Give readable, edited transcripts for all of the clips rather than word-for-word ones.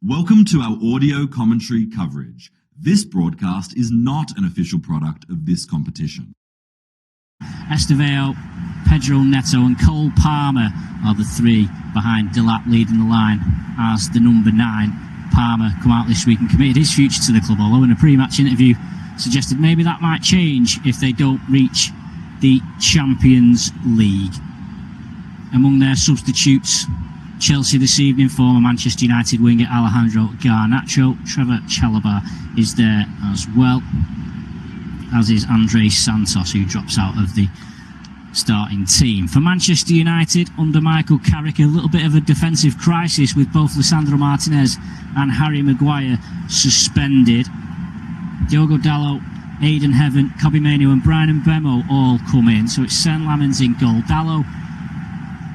Welcome to our audio commentary coverage. This broadcast is not an official product of this competition. Estevao, Pedro Neto and Cole Palmer are the three behind Delap leading the line as the number 9. Palmer come out this week and committed his future to the club, although in a pre-match interview suggested maybe that might change if they don't reach the Champions League. Among their substitutes, Chelsea this evening, former Manchester United winger Alejandro Garnacho. Trevor Chalobah is there as well, as is Andres Santos, who drops out of the starting team. For Manchester United, under Michael Carrick, a little bit of a defensive crisis with both Lisandro Martinez and Harry Maguire suspended. Diogo Dalot, Aidan Heaven, Kobbie Mainoo and Bryan Mbeumo all come in, so it's Sen Lamens in goal. Dalot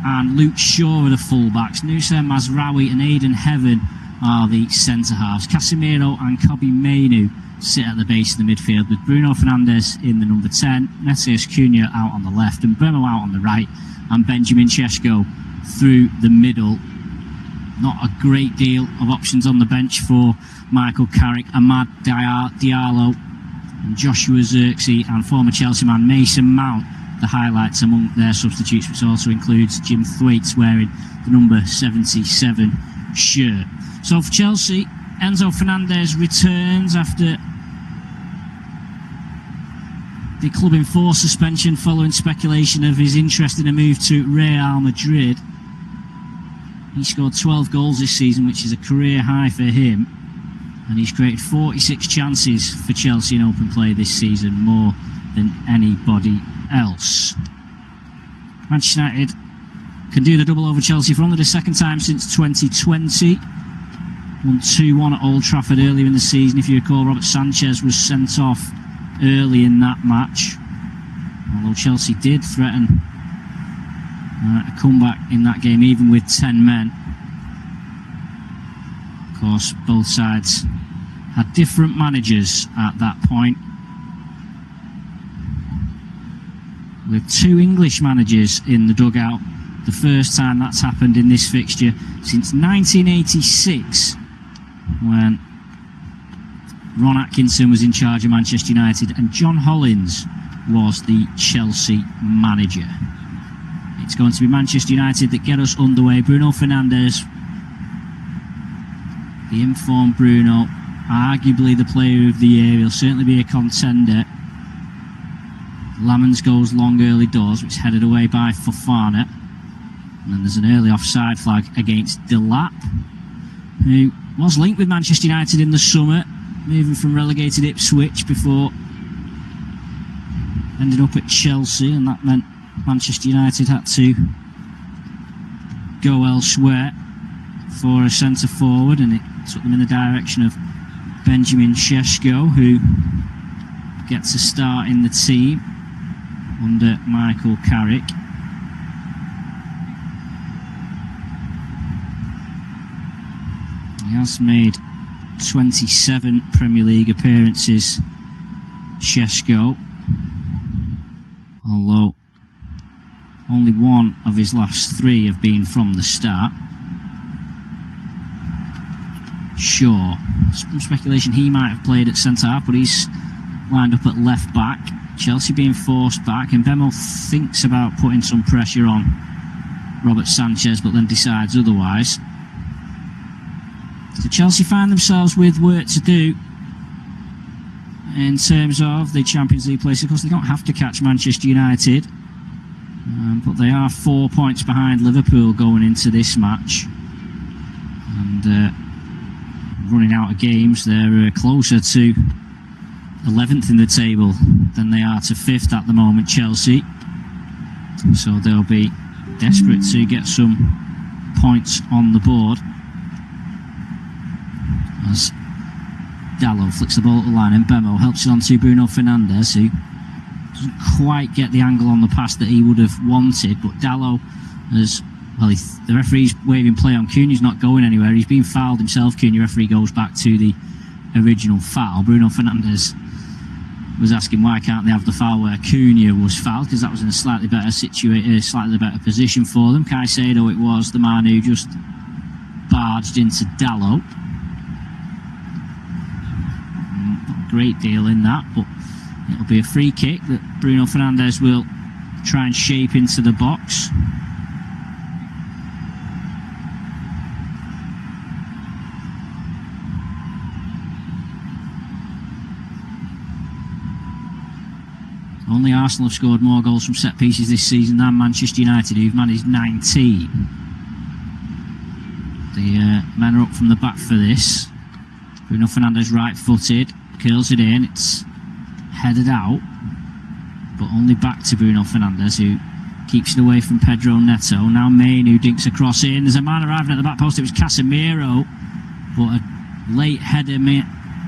and Luke Shaw are the fullbacks. Noussair Mazraoui and Aidan Heaven are the centre-halves. Casemiro and Kobbie Mainoo sit at the base of the midfield, with Bruno Fernandes in the number 10, Matheus Cunha out on the left and Mbeumo out on the right, and Benjamin Šeško through the middle. Not a great deal of options on the bench for Michael Carrick. Amad Diallo and Joshua Zirkzee and former Chelsea man Mason Mount the highlights among their substitutes, which also includes Jim Thwaites wearing the number 77 shirt. So for Chelsea, Enzo Fernandez returns after the club enforced suspension following speculation of his interest in a move to Real Madrid. He scored 12 goals this season, which is a career high for him, and he's created 46 chances for Chelsea in open play this season, more than anybody else. Manchester United can do the double over Chelsea for only the second time since 2020. Won 2-1 at Old Trafford earlier in the season. If you recall, Robert Sanchez was sent off early in that match, although Chelsea did threaten a comeback in that game, even with 10 men. Of course, both sides had different managers at that point, with 2 English managers in the dugout. The first time that's happened in this fixture since 1986, when Ron Atkinson was in charge of Manchester United and John Hollins was the Chelsea manager. It's going to be Manchester United that get us underway. Bruno Fernandes, the informed Bruno, arguably the player of the year. He'll certainly be a contender. Lamens goes long early doors, which is headed away by Fofana. And then there's an early offside flag against Delap, who was linked with Manchester United in the summer, moving from relegated Ipswich before ending up at Chelsea, and that meant Manchester United had to go elsewhere for a centre forward, and it took them in the direction of Benjamin Šeško, who gets a start in the team under Michael Carrick. He has made 27 Premier League appearances, Šeško, although only 1 of his last 3 have been from the start. Sure, some speculation he might have played at centre-half, but he's lined up at left-back. Chelsea being forced back, and Mbeumo thinks about putting some pressure on Robert Sanchez, but then decides otherwise. So Chelsea find themselves with work to do in terms of the Champions League place. Of course, they don't have to catch Manchester United, but they are 4 points behind Liverpool going into this match, and running out of games, they're closer to 11th in the table than they are to 5th at the moment, Chelsea. So they'll be desperate to get some points on the board, as Dalot flicks the ball at the line and Mbeumo helps it on to Bruno Fernandes, who doesn't quite get the angle on the pass that he would have wanted, but Dalot has, well, the referee's waving play on Cunha. He's not going anywhere. He's been fouled himself. Cunha, referee goes back to the original foul. Bruno Fernandes was asking why can't they have the foul where Cunha was fouled, because that was in a slightly better position for them. Caicedo it was, the man who just barged into Dalot. great deal in that, but it'll be a free kick that Bruno Fernandes will try and shape into the box. Only Arsenal have scored more goals from set pieces this season than Manchester United, who've managed 19. The men are up from the back for this. Bruno Fernandes right-footed, curls it in, it's headed out, but only back to Bruno Fernandes, who keeps it away from Pedro Neto. Now Mainu dinks across in. There's a man arriving at the back post. It was Casemiro, but a late header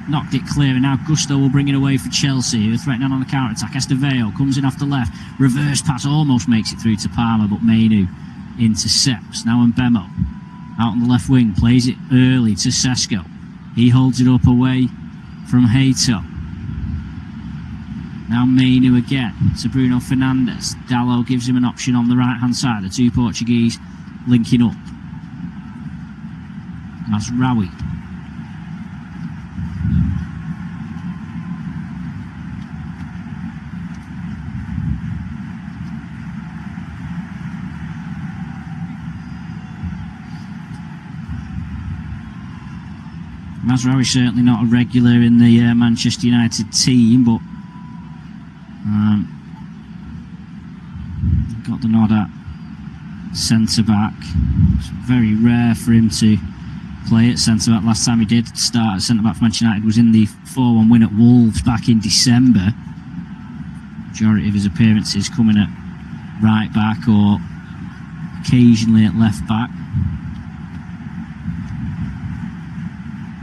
knocked it clear, and now Gusto will bring it away for Chelsea, who are threatening on the counter-attack. Estevao comes in off the left, reverse pass, almost makes it through to Palmer, but Mainu intercepts. Now Mbemo out on the left wing, plays it early to Sesko. He holds it up away from Hato. Now Mainu again to Bruno Fernandes. Dalot gives him an option on the right-hand side. The two Portuguese linking up. Mazraoui. Mazraoui certainly not a regular in the Manchester United team, but got the nod at centre-back. It's very rare for him to play at centre-back. Last time he did start at centre-back for Manchester United was in the 4-1 win at Wolves back in December. Majority of his appearances coming at right-back or occasionally at left-back.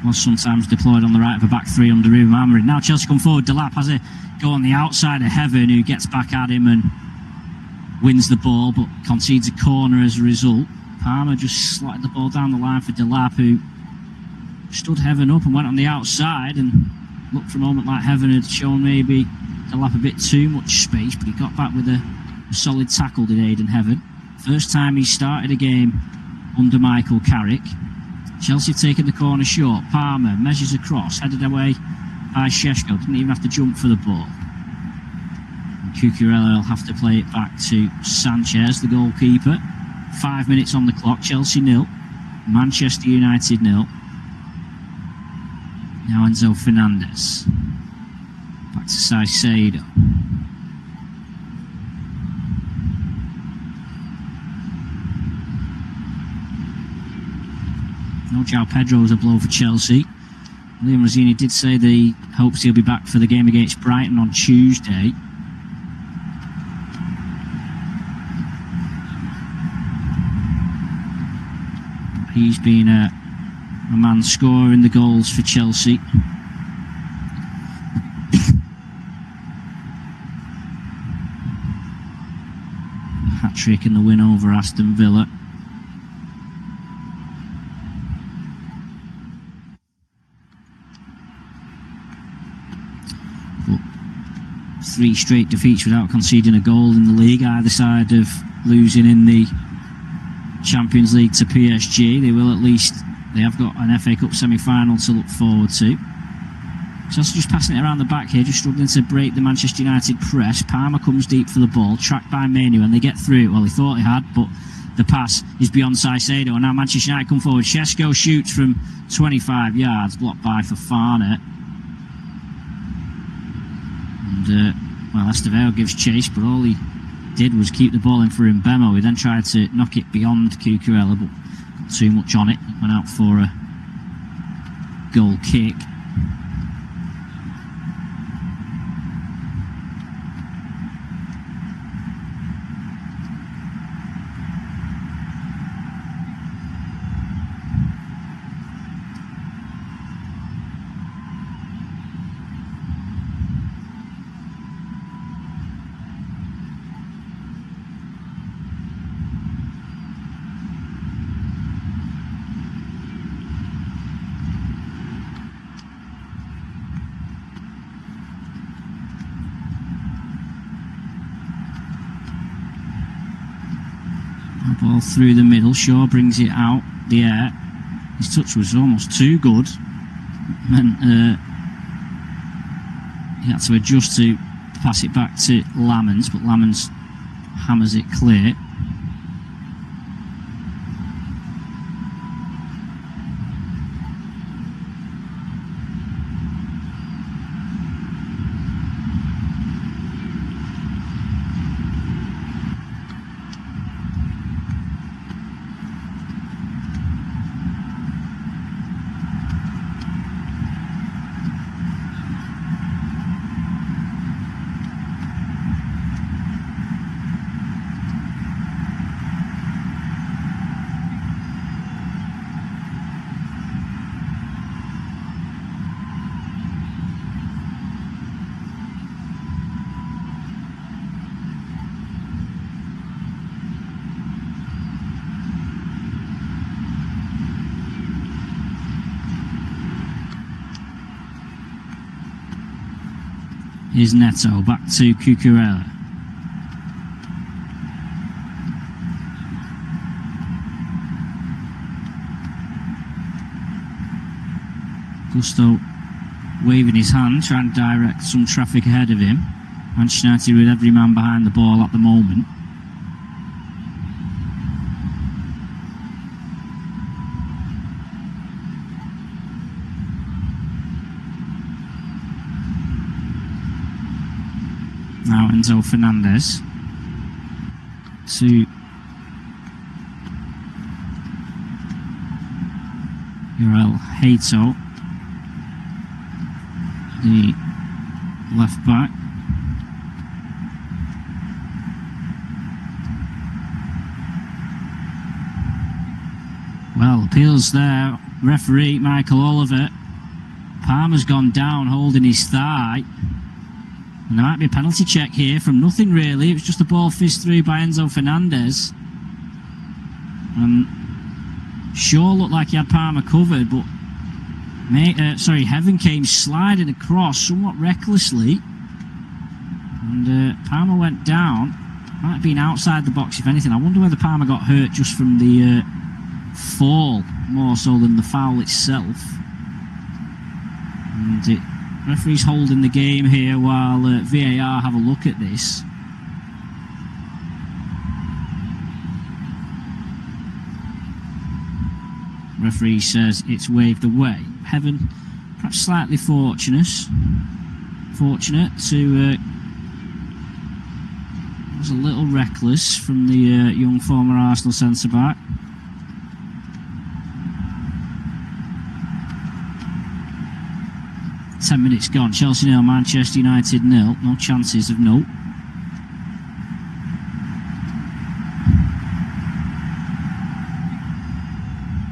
Was sometimes deployed on the right of a back three under Ruben Amorim. Now Chelsea come forward. Delap has a go on the outside of Heaven, who gets back at him and wins the ball, but concedes a corner as a result. Palmer just slotted the ball down the line for Delap, who stood Heaven up and went on the outside, and looked for a moment like Heaven had shown maybe Delap a bit too much space, but he got back with a solid tackle, did Aidan Heaven. First time he started a game under Michael Carrick. Chelsea have taken the corner short. Palmer measures across, headed away by Šeško. Didn't even have to jump for the ball. And Cucurella will have to play it back to Sanchez, the goalkeeper. 5 minutes on the clock. Chelsea 0, Manchester United 0. Now Enzo Fernandez. Back to Caicedo. No João Pedro was a blow for Chelsea. Liam Rosini did say that he hopes he'll be back for the game against Brighton on Tuesday. He's been a man scoring the goals for Chelsea. Hat-trick in the win over Aston Villa. But 3 straight defeats without conceding a goal in the league, either side of losing in the Champions League to PSG. They have got an FA Cup semi-final to look forward to. Chelsea just passing it around the back here, just struggling to break the Manchester United press. Palmer comes deep for the ball, tracked by Mainu, and they get through it. Well, he thought he had, but the pass is beyond Caicedo, and now Manchester United come forward. Šeško shoots from 25 yards, blocked by Fofana. And, Estevao gives chase, but all he did was keep the ball in for Mbemo. He then tried to knock it beyond Cucurella, but got too much on it. Went out for a goal kick. Ball through the middle. Shaw brings it out the air. His touch was almost too good. And He had to adjust to pass it back to Lamans, but Lamans hammers it clear. Here's Neto, back to Cucurella. Gusto waving his hand, trying to direct some traffic ahead of him. Manchester United with every man behind the ball at the moment. Now Enzo Fernandez to Uriel Hato, the left back. Well, appeals there. Referee Michael Oliver. Palmer's gone down holding his thigh. And there might be a penalty check here from nothing really. It was just a ball fizzed through by Enzo Fernandez. And Shaw looked like he had Palmer covered, but Heaven came sliding across somewhat recklessly. And Palmer went down. Might have been outside the box if anything. I wonder whether Palmer got hurt just from the fall more so than the foul itself. And referee's holding the game here while VAR have a look at this. Referee says it's waved away. Heaven perhaps slightly fortunate to was a little reckless from the young former Arsenal centre-back. Ten minutes gone. Chelsea 0, Manchester United 0. No chances of note.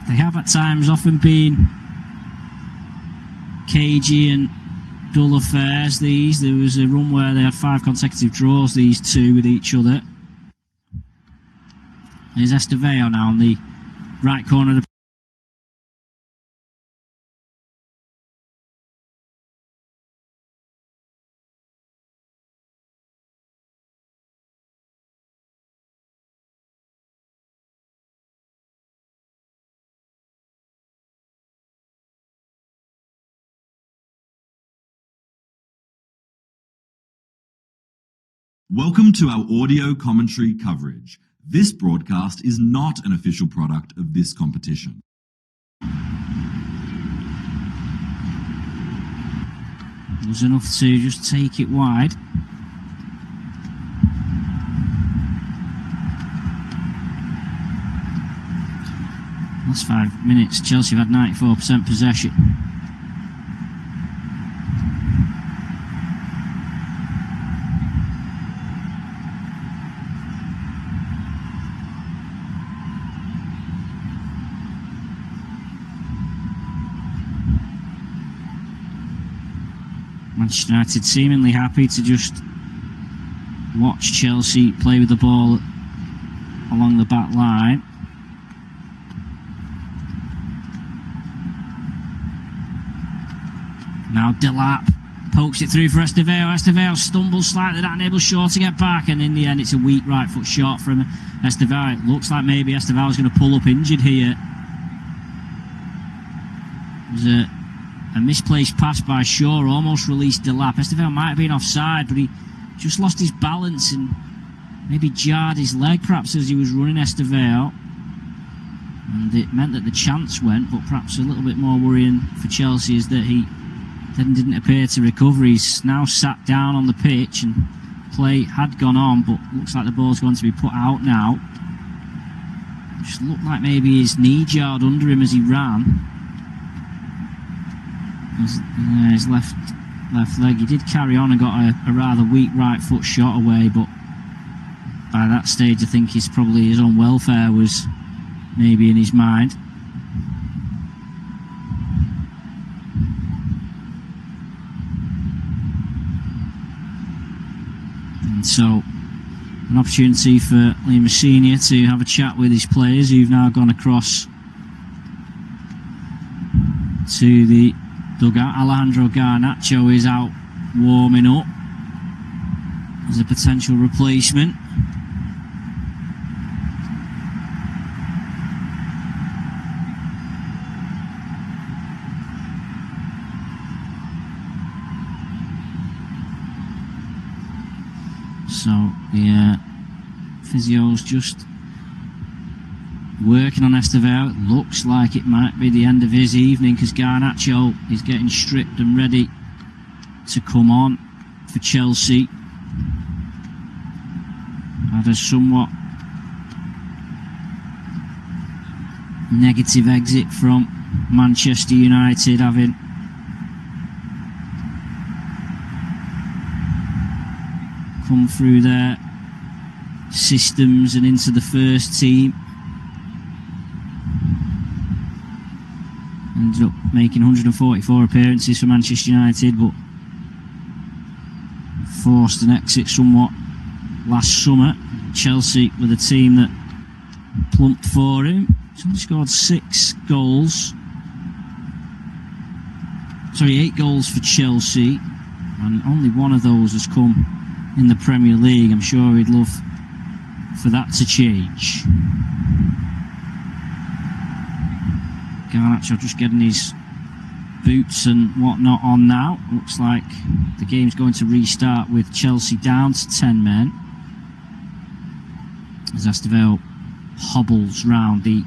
They have at times often been cagey and dull affairs, these. There was a run where they had 5 consecutive draws, these two, with each other. There's Estevao now on the right corner of the Welcome to our audio commentary coverage. This broadcast is not an official product of this competition. Was enough to just take it wide. Last 5 minutes, Chelsea have had 94% possession. Manchester United seemingly happy to just watch Chelsea play with the ball along the back line. Now Delap pokes it through for Estevao. Estevao stumbles slightly, that enables Shaw to get back, and in the end it's a weak right foot shot from Estevao. It looks like maybe Estevao's going to pull up injured here. There's a A misplaced pass by Shaw almost released Delap. Estevao might have been offside, but he just lost his balance and maybe jarred his leg perhaps as he was running Estevao. And it meant that the chance went, but perhaps a little bit more worrying for Chelsea is that he then didn't appear to recover. He's now sat down on the pitch and play had gone on, but looks like the ball's going to be put out now. Just looked like maybe his knee jarred under him as he ran. His left leg. He did carry on and got a rather weak right foot shot away, but by that stage I think his own welfare was maybe in his mind. And so an opportunity for Liam Messina to have a chat with his players who've now gone across to the dugout. Alejandro Garnacho is out warming up as a potential replacement. So the physio's just working on Estevao. It looks like it might be the end of his evening because Garnacho is getting stripped and ready to come on for Chelsea. Had a somewhat negative exit from Manchester United, having come through their systems and into the first team. Ended up making 144 appearances for Manchester United, but forced an exit somewhat last summer. Chelsea with a team that plumped for him. He's only scored 8 goals for Chelsea, and only one of those has come in the Premier League. I'm sure he'd love for that to change. Garnacho just getting his boots and whatnot on now. Looks like the game's going to restart with Chelsea down to 10 men as Estevao hobbles round the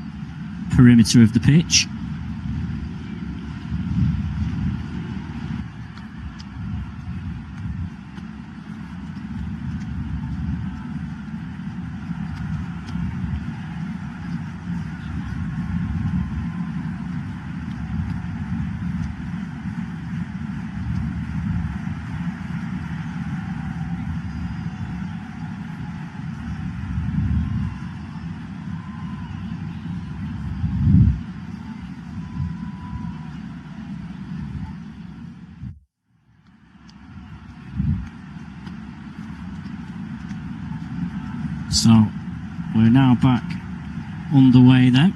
perimeter of the pitch. So we're now back underway then.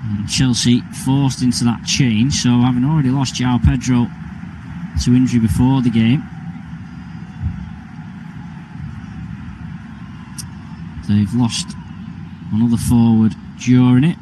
And Chelsea forced into that change, so having already lost João Pedro to injury before the game, they've lost another forward during it.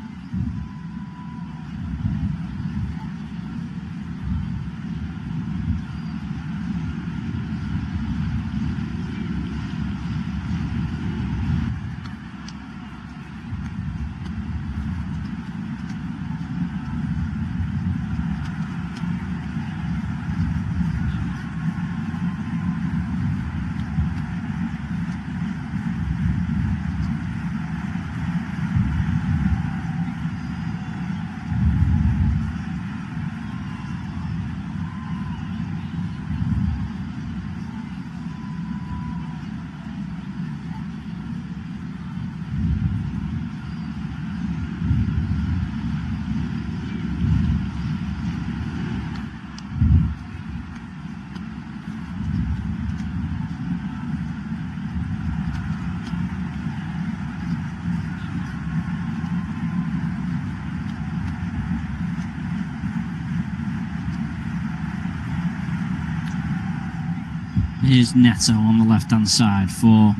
Here's Neto on the left-hand side for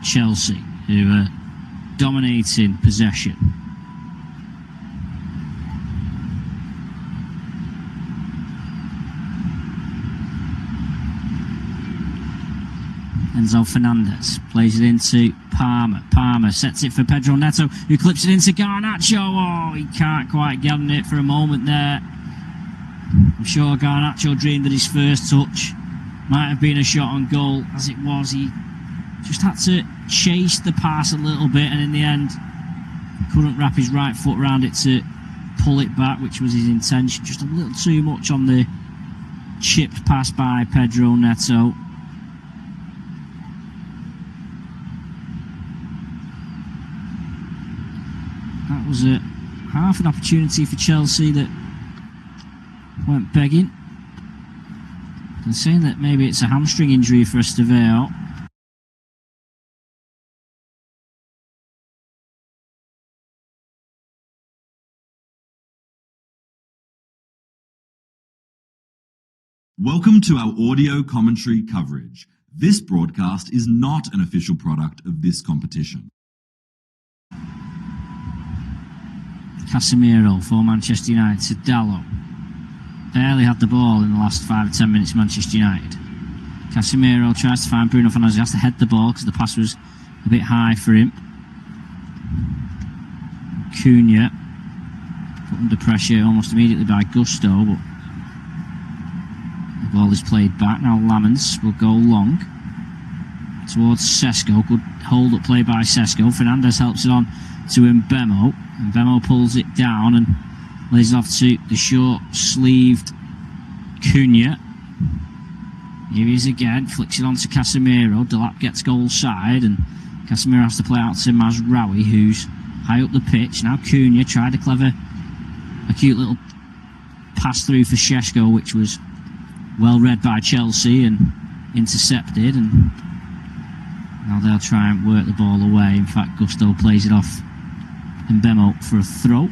Chelsea, who are dominating possession. Enzo Fernandez plays it into Palmer. Palmer sets it for Pedro Neto, who clips it into Garnacho. Oh, he can't quite get on it for a moment there. I'm sure Garnacho dreamed that his first touch might have been a shot on goal. As it was, he just had to chase the pass a little bit, and in the end couldn't wrap his right foot around it to pull it back, which was his intention. Just a little too much on the chipped pass by Pedro Neto. That was a half an opportunity for Chelsea that went begging. They're saying that maybe it's a hamstring injury for Estevao. Welcome to our audio commentary coverage. This broadcast is not an official product of this competition. Casemiro for Manchester United to Dalot. Barely had the ball in the last 5 or 10 minutes, Manchester United. Casemiro tries to find Bruno Fernandes. He has to head the ball because the pass was a bit high for him. Cunha put under pressure almost immediately by Gusto, but the ball is played back. Now Lamens will go long towards Sesko. Good hold-up play by Sesko. Fernandes helps it on to Mbemo. Mbemo pulls it down and lays it off to the short-sleeved Cunha. Here he is again, flicks it on to Casemiro. Delap gets goal side, and Casemiro has to play out to Mazraoui, who's high up the pitch. Now Cunha tried a cute little pass through for Šeško, which was well read by Chelsea and intercepted, and now they'll try and work the ball away. In fact, Gusto plays it off Mbemo for a throw.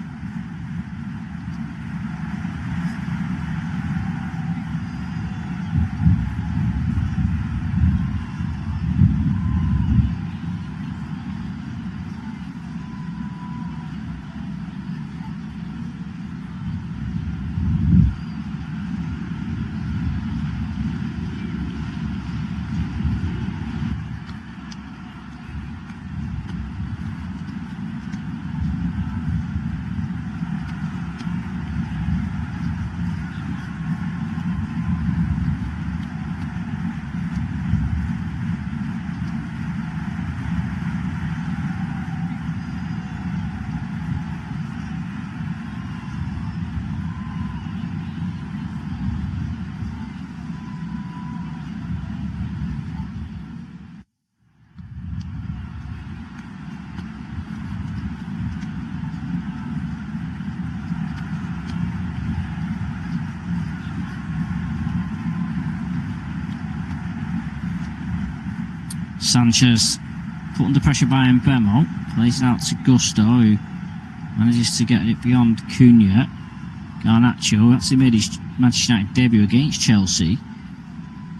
Sanchez put under pressure by Mbemo, plays it out to Gusto, who manages to get it beyond Cunha. Garnacho actually made his Manchester United debut against Chelsea,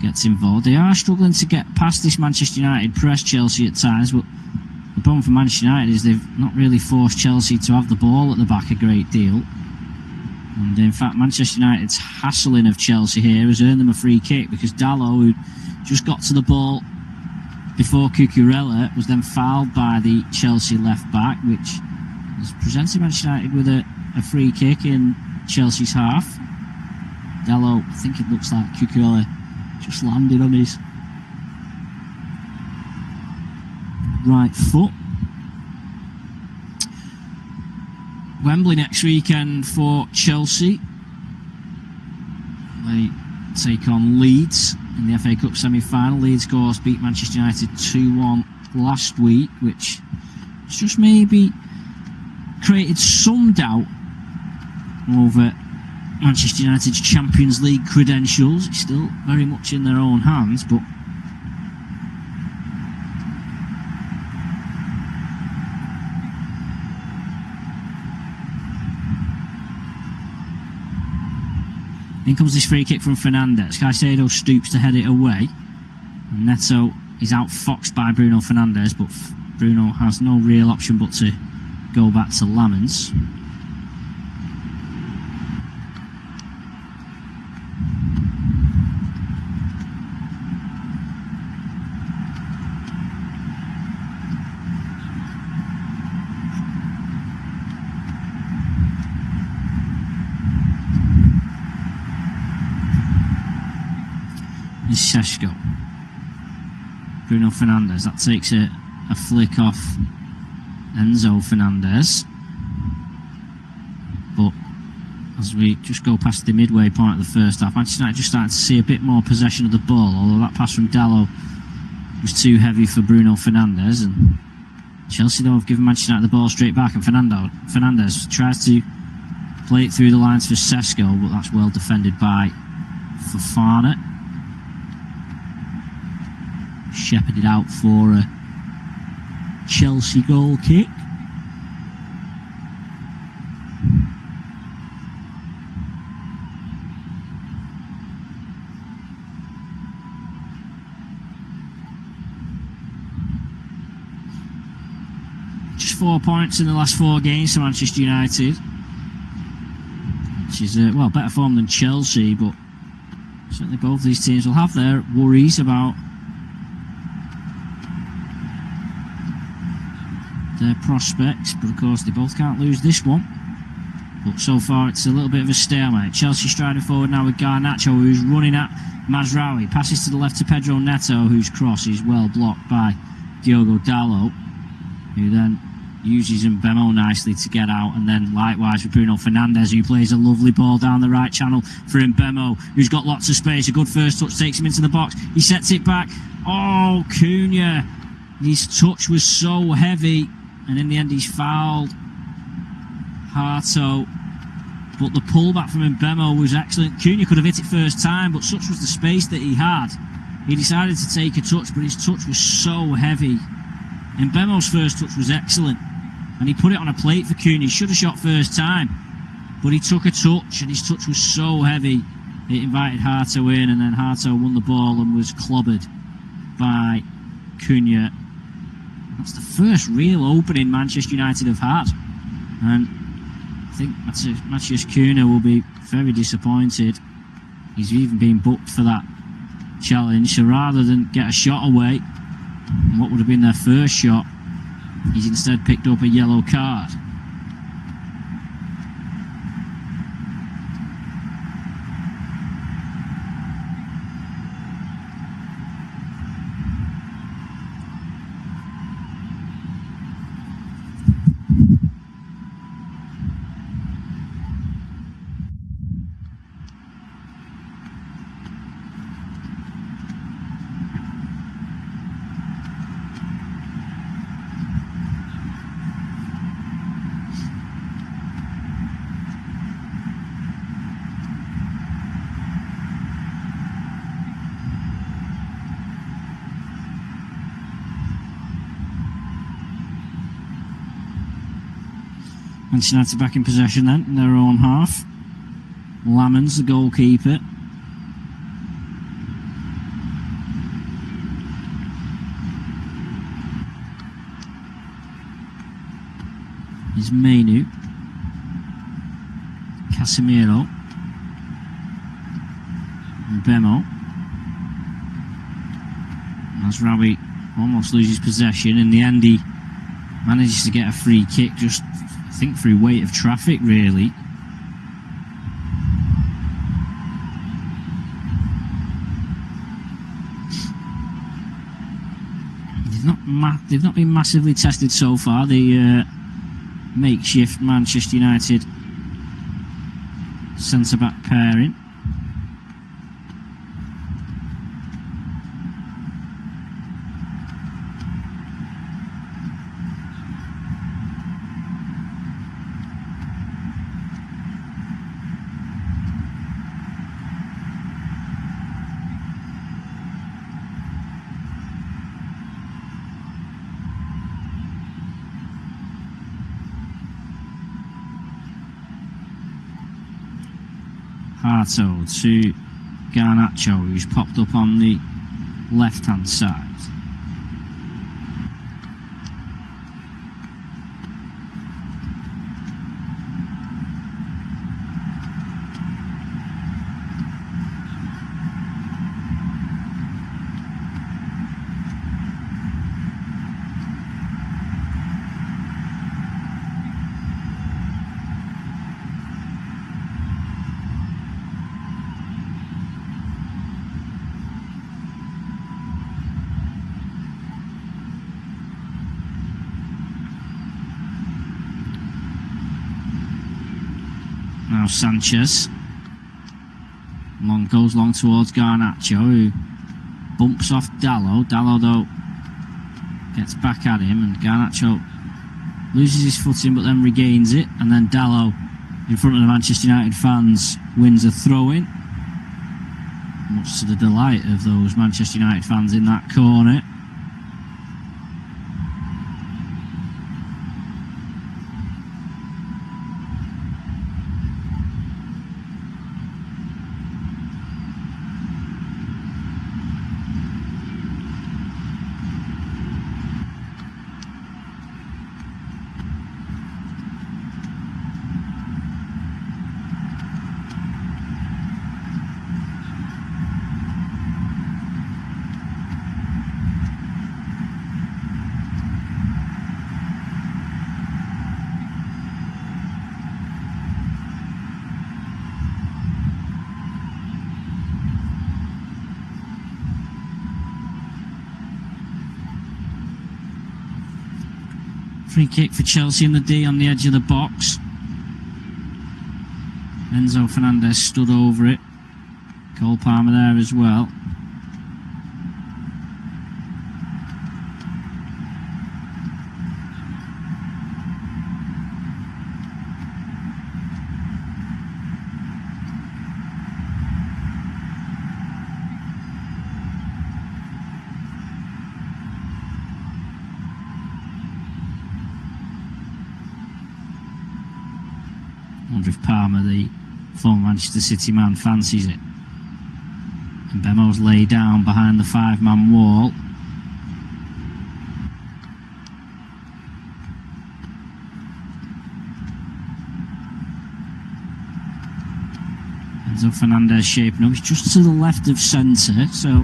gets involved. They are struggling to get past this Manchester United press, Chelsea, at times, but the problem for Manchester United is they've not really forced Chelsea to have the ball at the back a great deal. And in fact, Manchester United's hassling of Chelsea here has earned them a free kick, because Dalot, who just got to the ball before Cucurella, was then fouled by the Chelsea left back, which has presented Manchester United with a free kick in Chelsea's half. Dalot, I think it looks like Cucurella just landed on his right foot. Wembley next weekend for Chelsea. They take on Leeds in the FA Cup semi-final. Leeds, of course, beat Manchester United 2-1 last week, which has just maybe created some doubt over Manchester United's Champions League credentials. It's still very much in their own hands, but in comes this free kick from Fernandes. Caicedo stoops to head it away. Neto is outfoxed by Bruno Fernandes, but Bruno has no real option but to go back to Lamens. is Šeško. Bruno Fernandes. That takes a flick off Enzo Fernandez. But as we just go past the midway point of the first half, Manchester United just starting to see a bit more possession of the ball, although that pass from Dalot was too heavy for Bruno Fernandes. And Chelsea, though, have given Manchester United the ball straight back, and Fernandes tries to play it through the lines for Šeško, but that's well defended by Fofana. Shepherded out for a Chelsea goal kick. Just 4 points in the last 4 games for Manchester United, which is better form than Chelsea, but certainly both these teams will have their worries about their prospects, but of course they both can't lose this one. But so far it's a little bit of a stalemate. Chelsea striding forward now with Garnacho, who's running at Mazraoui. Passes to the left to Pedro Neto, whose cross is well blocked by Diogo Dalot, who then uses Mbemo nicely to get out, and then likewise with Bruno Fernandes, who plays a lovely ball down the right channel for Mbemo, who's got lots of space. A good first touch takes him into the box. He sets it back. Oh, Cunha. His touch was so heavy, and in the end he's fouled Hato. But the pullback from Mbemo was excellent. Cunha could have hit it first time, but such was the space that he had. He decided to take a touch, but his touch was so heavy. Mbemo's first touch was excellent, and he put it on a plate for Cunha. He should have shot first time, but he took a touch, and his touch was so heavy it invited Hato in, and then Hato won the ball and was clobbered by Cunha. That's the first real opening Manchester United have had, and I think Matheus Cunha will be very disappointed. He's even been booked for that challenge, so rather than get a shot away, what would have been their first shot, he's instead picked up a yellow card. Manchester United back in possession then, in their own half. Lamens, the goalkeeper. Is Mainoo. Casemiro. Mbemo. Mazraoui almost loses possession. In the end, he manages to get a free kick, just I think through weight of traffic, really. They've not been massively tested so far, the makeshift Manchester United centre-back pairing. Hato to Garnacho, who's popped up on the left-hand side. Now Sanchez. Goes long towards Garnacho, who bumps off Dalot. Dalot, though, gets back at him, and Garnacho loses his footing but then regains it. And then Dalot, in front of the Manchester United fans, wins a throw-in, much to the delight of those Manchester United fans in that corner. Free kick for Chelsea in the D on the edge of the box. Enzo Fernandez stood over it. Cole Palmer there as well. I wonder if Palmer, the former Manchester City man, fancies it. And Bemo's laid down behind the 5-man wall. Enzo Fernandez shaping up. He's just to the left of centre, so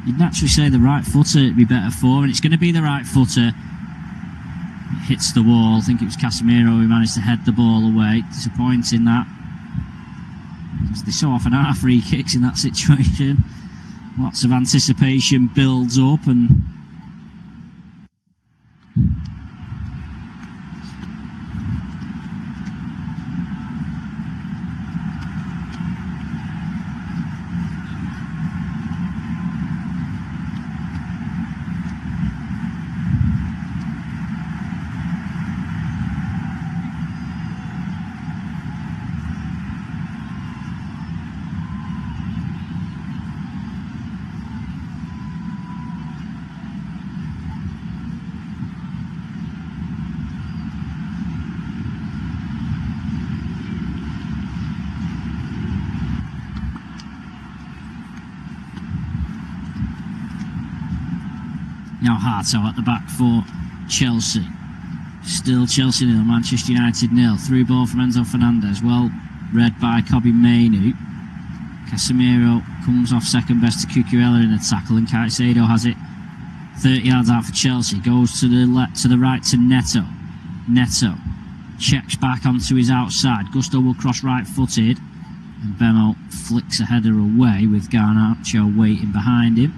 you'd naturally say the right footer would be better for, and it's going to be the right footer. Hits the wall. I think it was Casemiro who managed to head the ball away. Disappointing that, because they so often are free kicks in that situation. Lots of anticipation builds up, and now Harto at the back for Chelsea. Still Chelsea 0, Manchester United 0. Through ball from Enzo Fernandez. Well read by Kobbie Mainoo. Casemiro comes off second best to Cucurella in the tackle, and Caicedo has it 30 yards out for Chelsea. Goes to the right to Neto. Neto checks back onto his outside. Gusto will cross right-footed, and Bemo flicks a header away with Garnacho waiting behind him.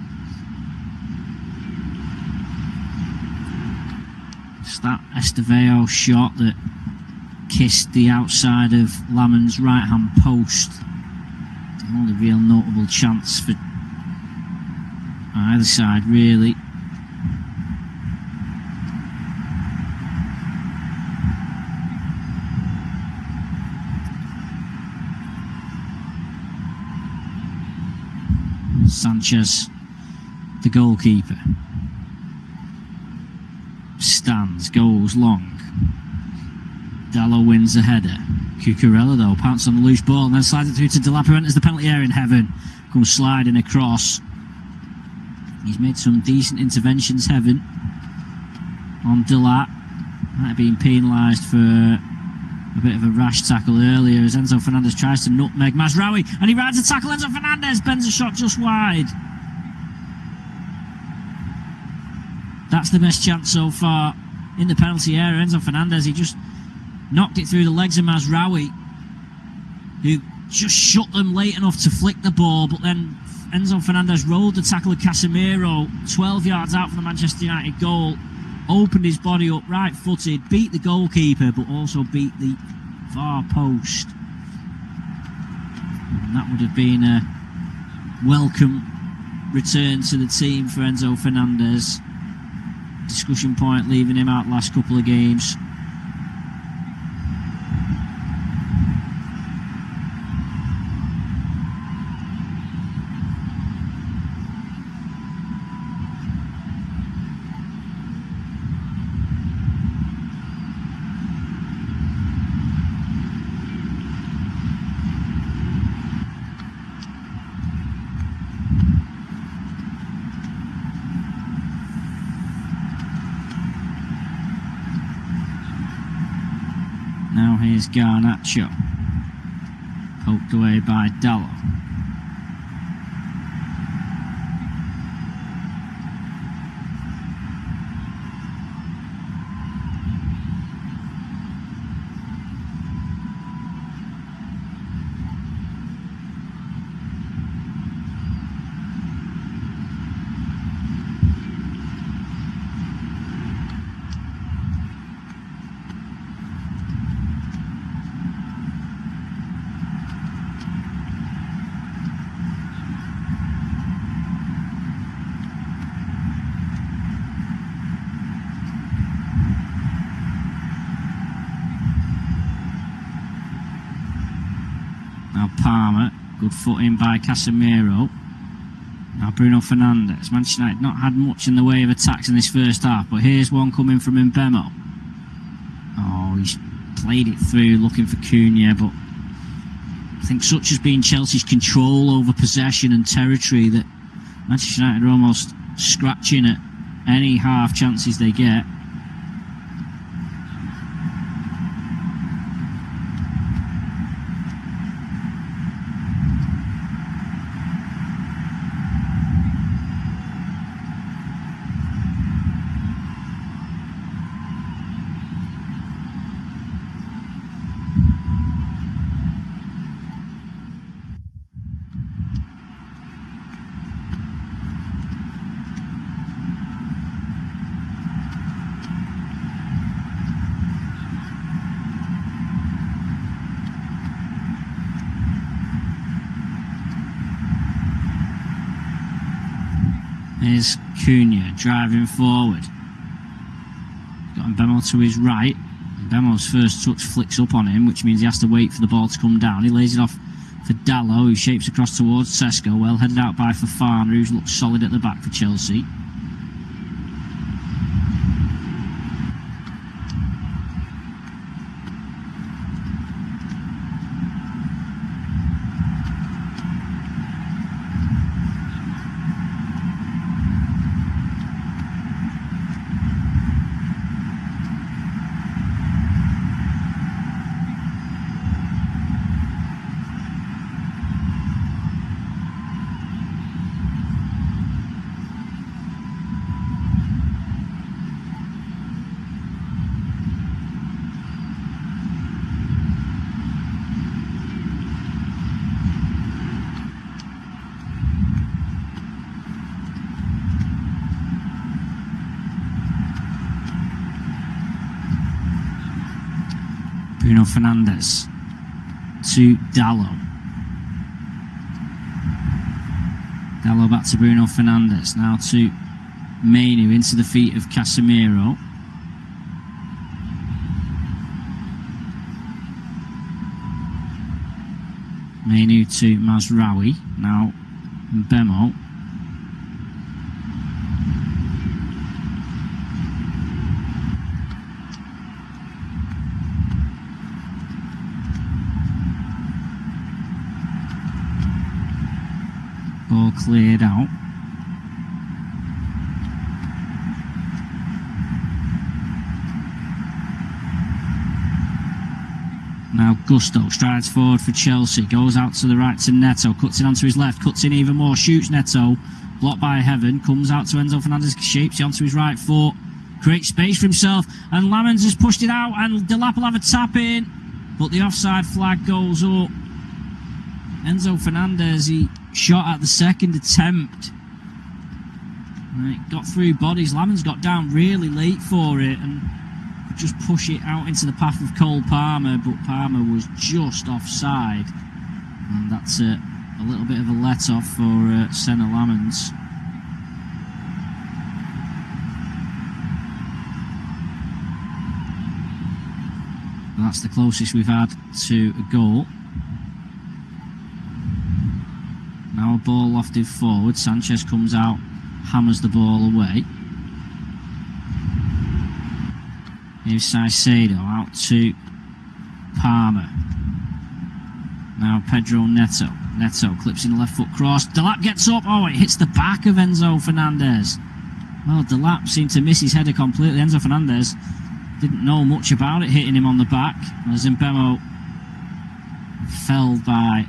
It's that Estevao shot that kissed the outside of Lamon's right-hand post. The only real notable chance for either side, really. Sanchez, the goalkeeper, stands, goes long. Dalot wins the header. Cucurella, though, pounces on the loose ball and then slides it through to Delap, who enters the penalty area in heaven. Comes sliding across. He's made some decent interventions, Heaven, on Delap. Might have been penalised for a bit of a rash tackle earlier as Enzo Fernandez tries to nutmeg Mazraoui, and he rides a tackle. Enzo Fernandez bends a shot just wide. That's the best chance so far in the penalty area. Enzo Fernandez, he just knocked it through the legs of Mazraoui, who just shut them late enough to flick the ball, but then Enzo Fernandez rolled the tackle of Casemiro 12 yards out from the Manchester United goal, opened his body up right-footed, beat the goalkeeper, but also beat the far post. And that would have been a welcome return to the team for Enzo Fernandez. Discussion point leaving him out the last couple of games. Now here's Garnacho, poked away by Dalot. Now Palmer, good foot in by Casemiro. Now Bruno Fernandes. Manchester United not had much in the way of attacks in this first half, but here's one coming from Mbemo. Oh, he's played it through looking for Cunha, but I think such has been Chelsea's control over possession and territory that Manchester United are almost scratching at any half chances they get. Here's Cunha driving forward. Got Mbemo to his right. Mbemo's first touch flicks up on him, which means he has to wait for the ball to come down. He lays it off for Dalot, who shapes across towards Sesko. Well headed out by Fofana, who's looked solid at the back for Chelsea. Bruno Fernandes to Dalot. Dalot back to Bruno Fernandes. Now to Mainu into the feet of Casemiro. Mainu to Mazraoui. Now Mbemo. Ball cleared out. Now Gusto strides forward for Chelsea, goes out to the right to Neto, cuts in onto his left, cuts in even more, shoots Neto, blocked by Heaven, comes out to Enzo Fernandez, shapes it onto his right foot, creates space for himself, and Lamens has pushed it out, and Delap will have a tap in, but the offside flag goes up. Enzo Fernandez, he shot at the second attempt. Right, got through bodies. Lamens got down really late for it and could just push it out into the path of Cole Palmer, but Palmer was just offside. And that's a little bit of a let-off for Senna Lamons. And that's the closest we've had to a goal. Now a ball lofted forward. Sanchez comes out, hammers the ball away. Here's Caicedo out to Palmer. Now Pedro Neto. Neto clips in the left foot cross. Delap gets up. Oh, it hits the back of Enzo Fernandez. Well, Delap seemed to miss his header completely. Enzo Fernandez didn't know much about it hitting him on the back. As Mbemo felled by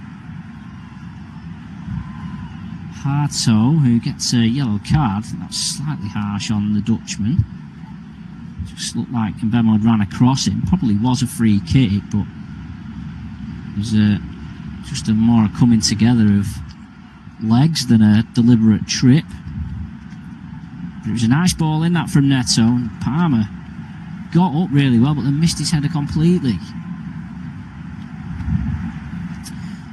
Hato, who gets a yellow card. That was slightly harsh on the Dutchman. Just looked like Mbemo had ran across him. Probably was a free kick, but it was just a more coming together of legs than a deliberate trip. But it was a nice ball in that from Neto, and Palmer got up really well, but then missed his header completely.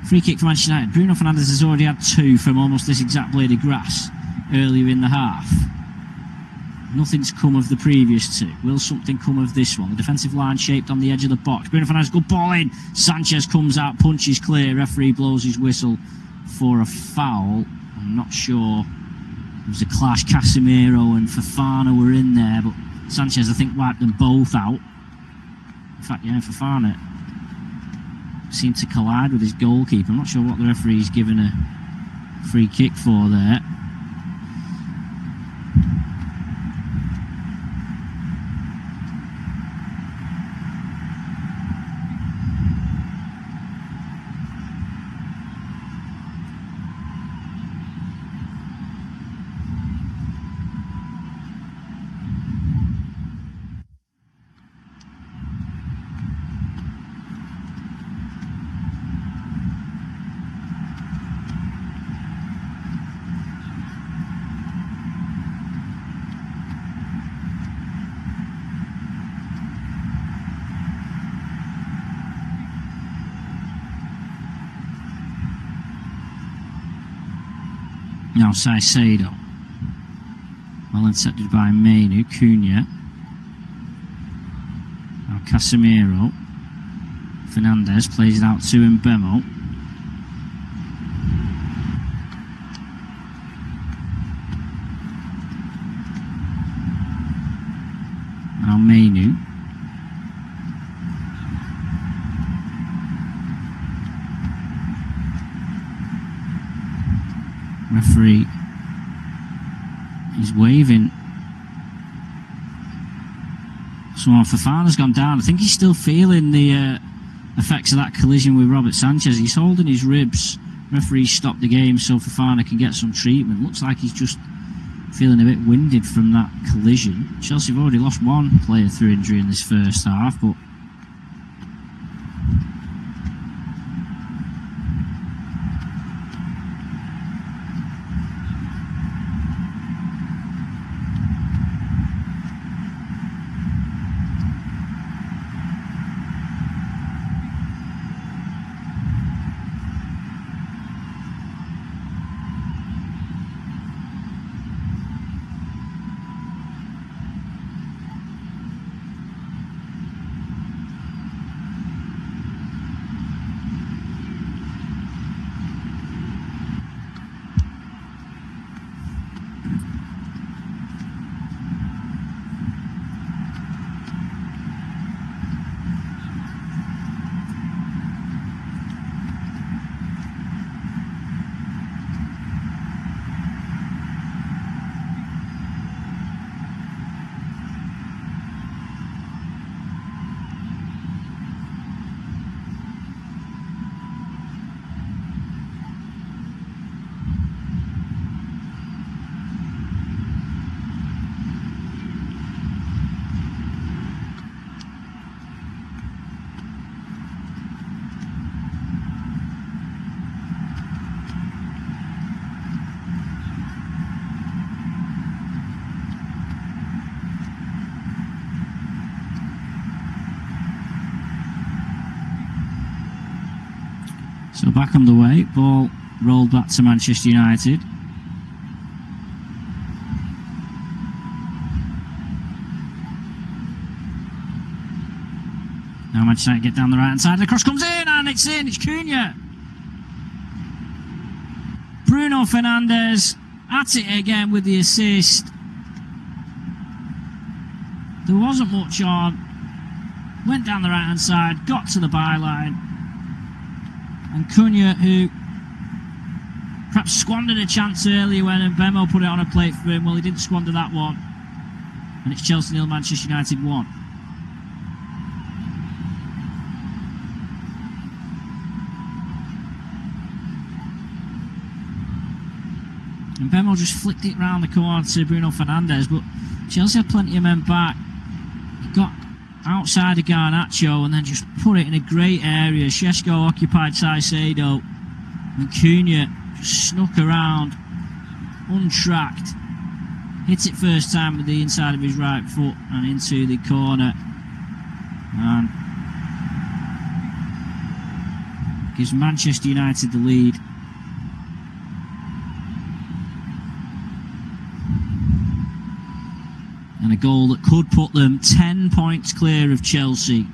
Free kick for Manchester United. Bruno Fernandes has already had 2 from almost this exact blade of grass earlier in the half. Nothing's come of the previous 2. Will something come of this one? The defensive line shaped on the edge of the box. Bruno Fernandes, good ball in. Sanchez comes out, punches clear. Referee blows his whistle for a foul. I'm not sure. It was a clash. Casemiro and Fofana were in there, but Sanchez, I think, wiped them both out. In fact, yeah, Fofana seemed to collide with his goalkeeper. I'm not sure what the referee's given a free kick for there. Now Caicedo. Well intercepted by Mainu. Cunha. Now Casemiro. Fernandez plays it out to Mbemo. Now Mainu. Referee is waving. Someone Fofana's gone down. I think he's still feeling the effects of that collision with Robert Sanchez. He's holding his ribs. Referee stopped the game so Fofana can get some treatment. Looks like he's just feeling a bit winded from that collision. Chelsea have already lost 1 player through injury in this first half, but So back on the way, ball rolled back to Manchester United. Now Manchester United get down the right hand side, the cross comes in, and it's in, it's Cunha. Bruno Fernandes at it again with the assist. There wasn't much on. Went down the right hand side, got to the byline. And Cunha, who perhaps squandered a chance earlier when Mbemo put it on a plate for him, well, he didn't squander that one. And it's Chelsea 0, Manchester United 1. And Mbemo just flicked it round the corner to Bruno Fernandes, but Chelsea had plenty of men back. He got outside of Garnacho and then just put it in a great area. Šeško occupied Caicedo, and Cunha just snuck around, untracked, hit it first time with the inside of his right foot and into the corner, and gives Manchester United the lead. And a goal that could put them 10 points clear of Chelsea.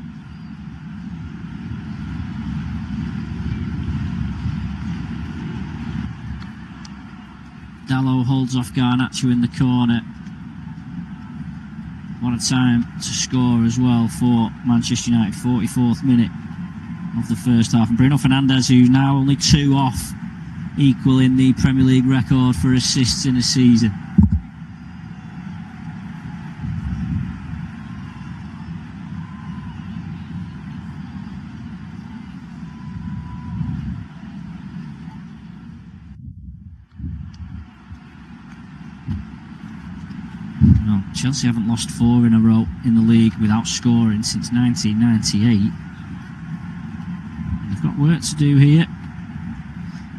Dalot holds off Garnacho in the corner. What a time to score as well for Manchester United. 44th minute of the first half. And Bruno Fernandes, who's now only 2 off equaling the Premier League record for assists in a season. No, Chelsea haven't lost 4 in a row in the league without scoring since 1998. They've got work to do here.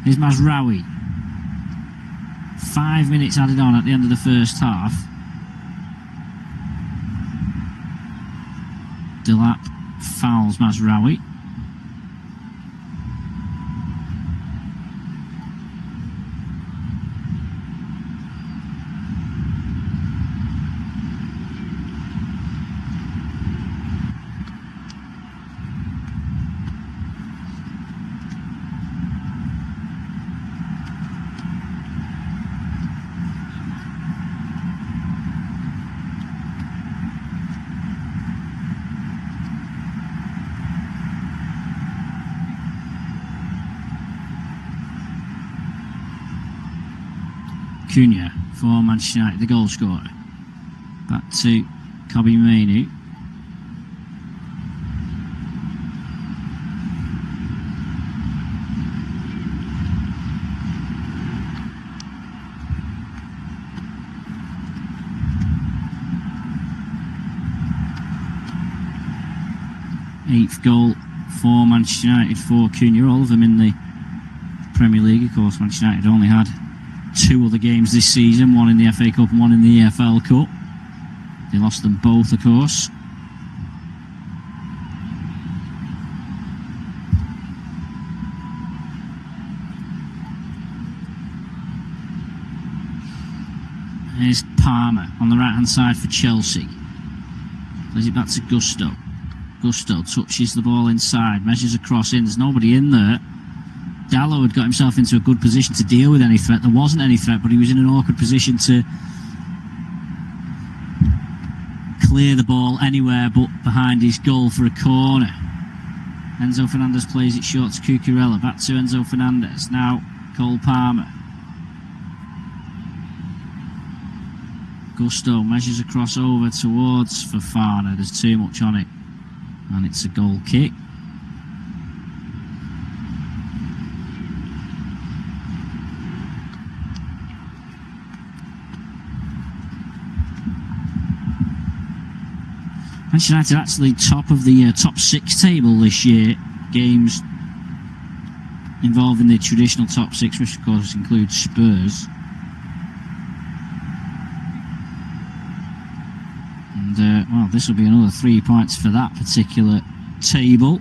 Here's Mazraoui. 5 minutes added on at the end of the first half. Delap fouls Mazraoui. Cunha for Manchester United, the goal scorer. Back to Kobbie Mainoo. Eighth goal for Manchester United for Cunha, all of them in the Premier League. Of course, Manchester United only had 2 other games this season, one in the FA Cup and one in the EFL Cup. They lost them both, of course. Here's Palmer on the right hand side for Chelsea. Plays it back to Gusto. Gusto touches the ball inside, measures a cross in, there's nobody in there. Dalot had got himself into a good position to deal with any threat. There wasn't any threat, but he was in an awkward position to clear the ball anywhere but behind his goal for a corner. Enzo Fernandez plays it short to Cucurella. Back to Enzo Fernandez. Now Cole Palmer. Gusto measures a cross over towards Fofana. There's too much on it, and it's a goal kick. Manchester United actually top of the top 6 table this year. Games involving the traditional top 6, which of course includes Spurs. And well, this will be another 3 points for that particular table.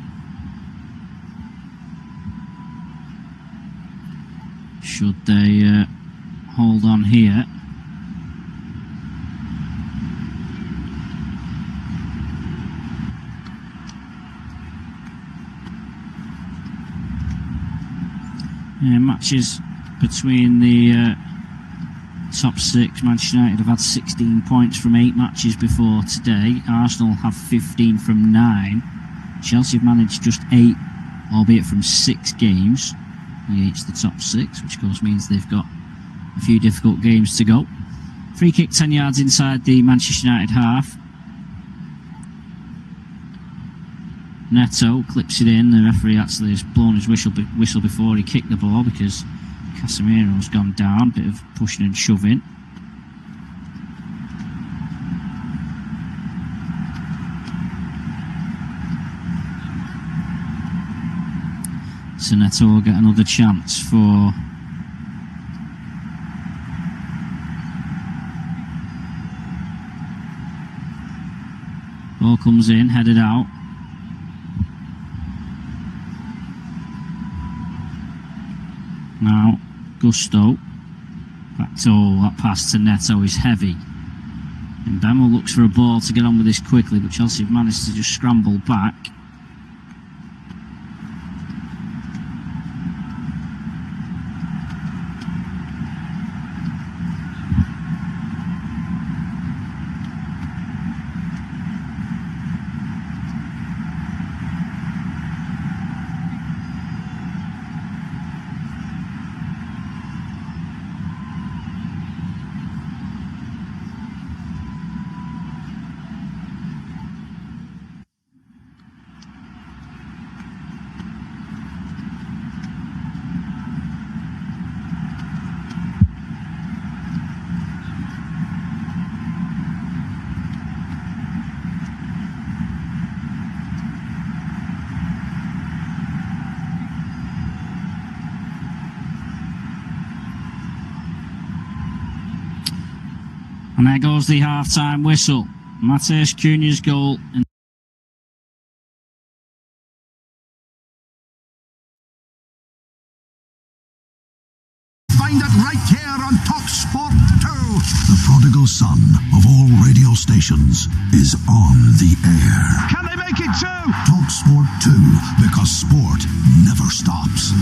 should they hold on here. Matches between the top 6. Manchester United have had 16 points from 8 matches before today. Arsenal have 15 from 9. Chelsea have managed just 8, albeit from 6 games against the top 6, which of course means they've got a few difficult games to go. Free kick 10 yards inside the Manchester United half. Neto clips it in. The referee actually has blown his whistle before he kicked the ball because Casemiro's gone down. Bit of pushing and shoving. So Neto will get another chance for ball comes in, headed out. Now, Gusto. Back to that pass to Neto is heavy. And Bemo looks for a ball to get on with this quickly, but Chelsea have managed to just scramble back. And there goes the half-time whistle. Matheus Cunha's goal. Find it right here on TalkSport 2. The prodigal son of all radio stations is on the air. Can they make it 2? TalkSport 2, because sport never stops.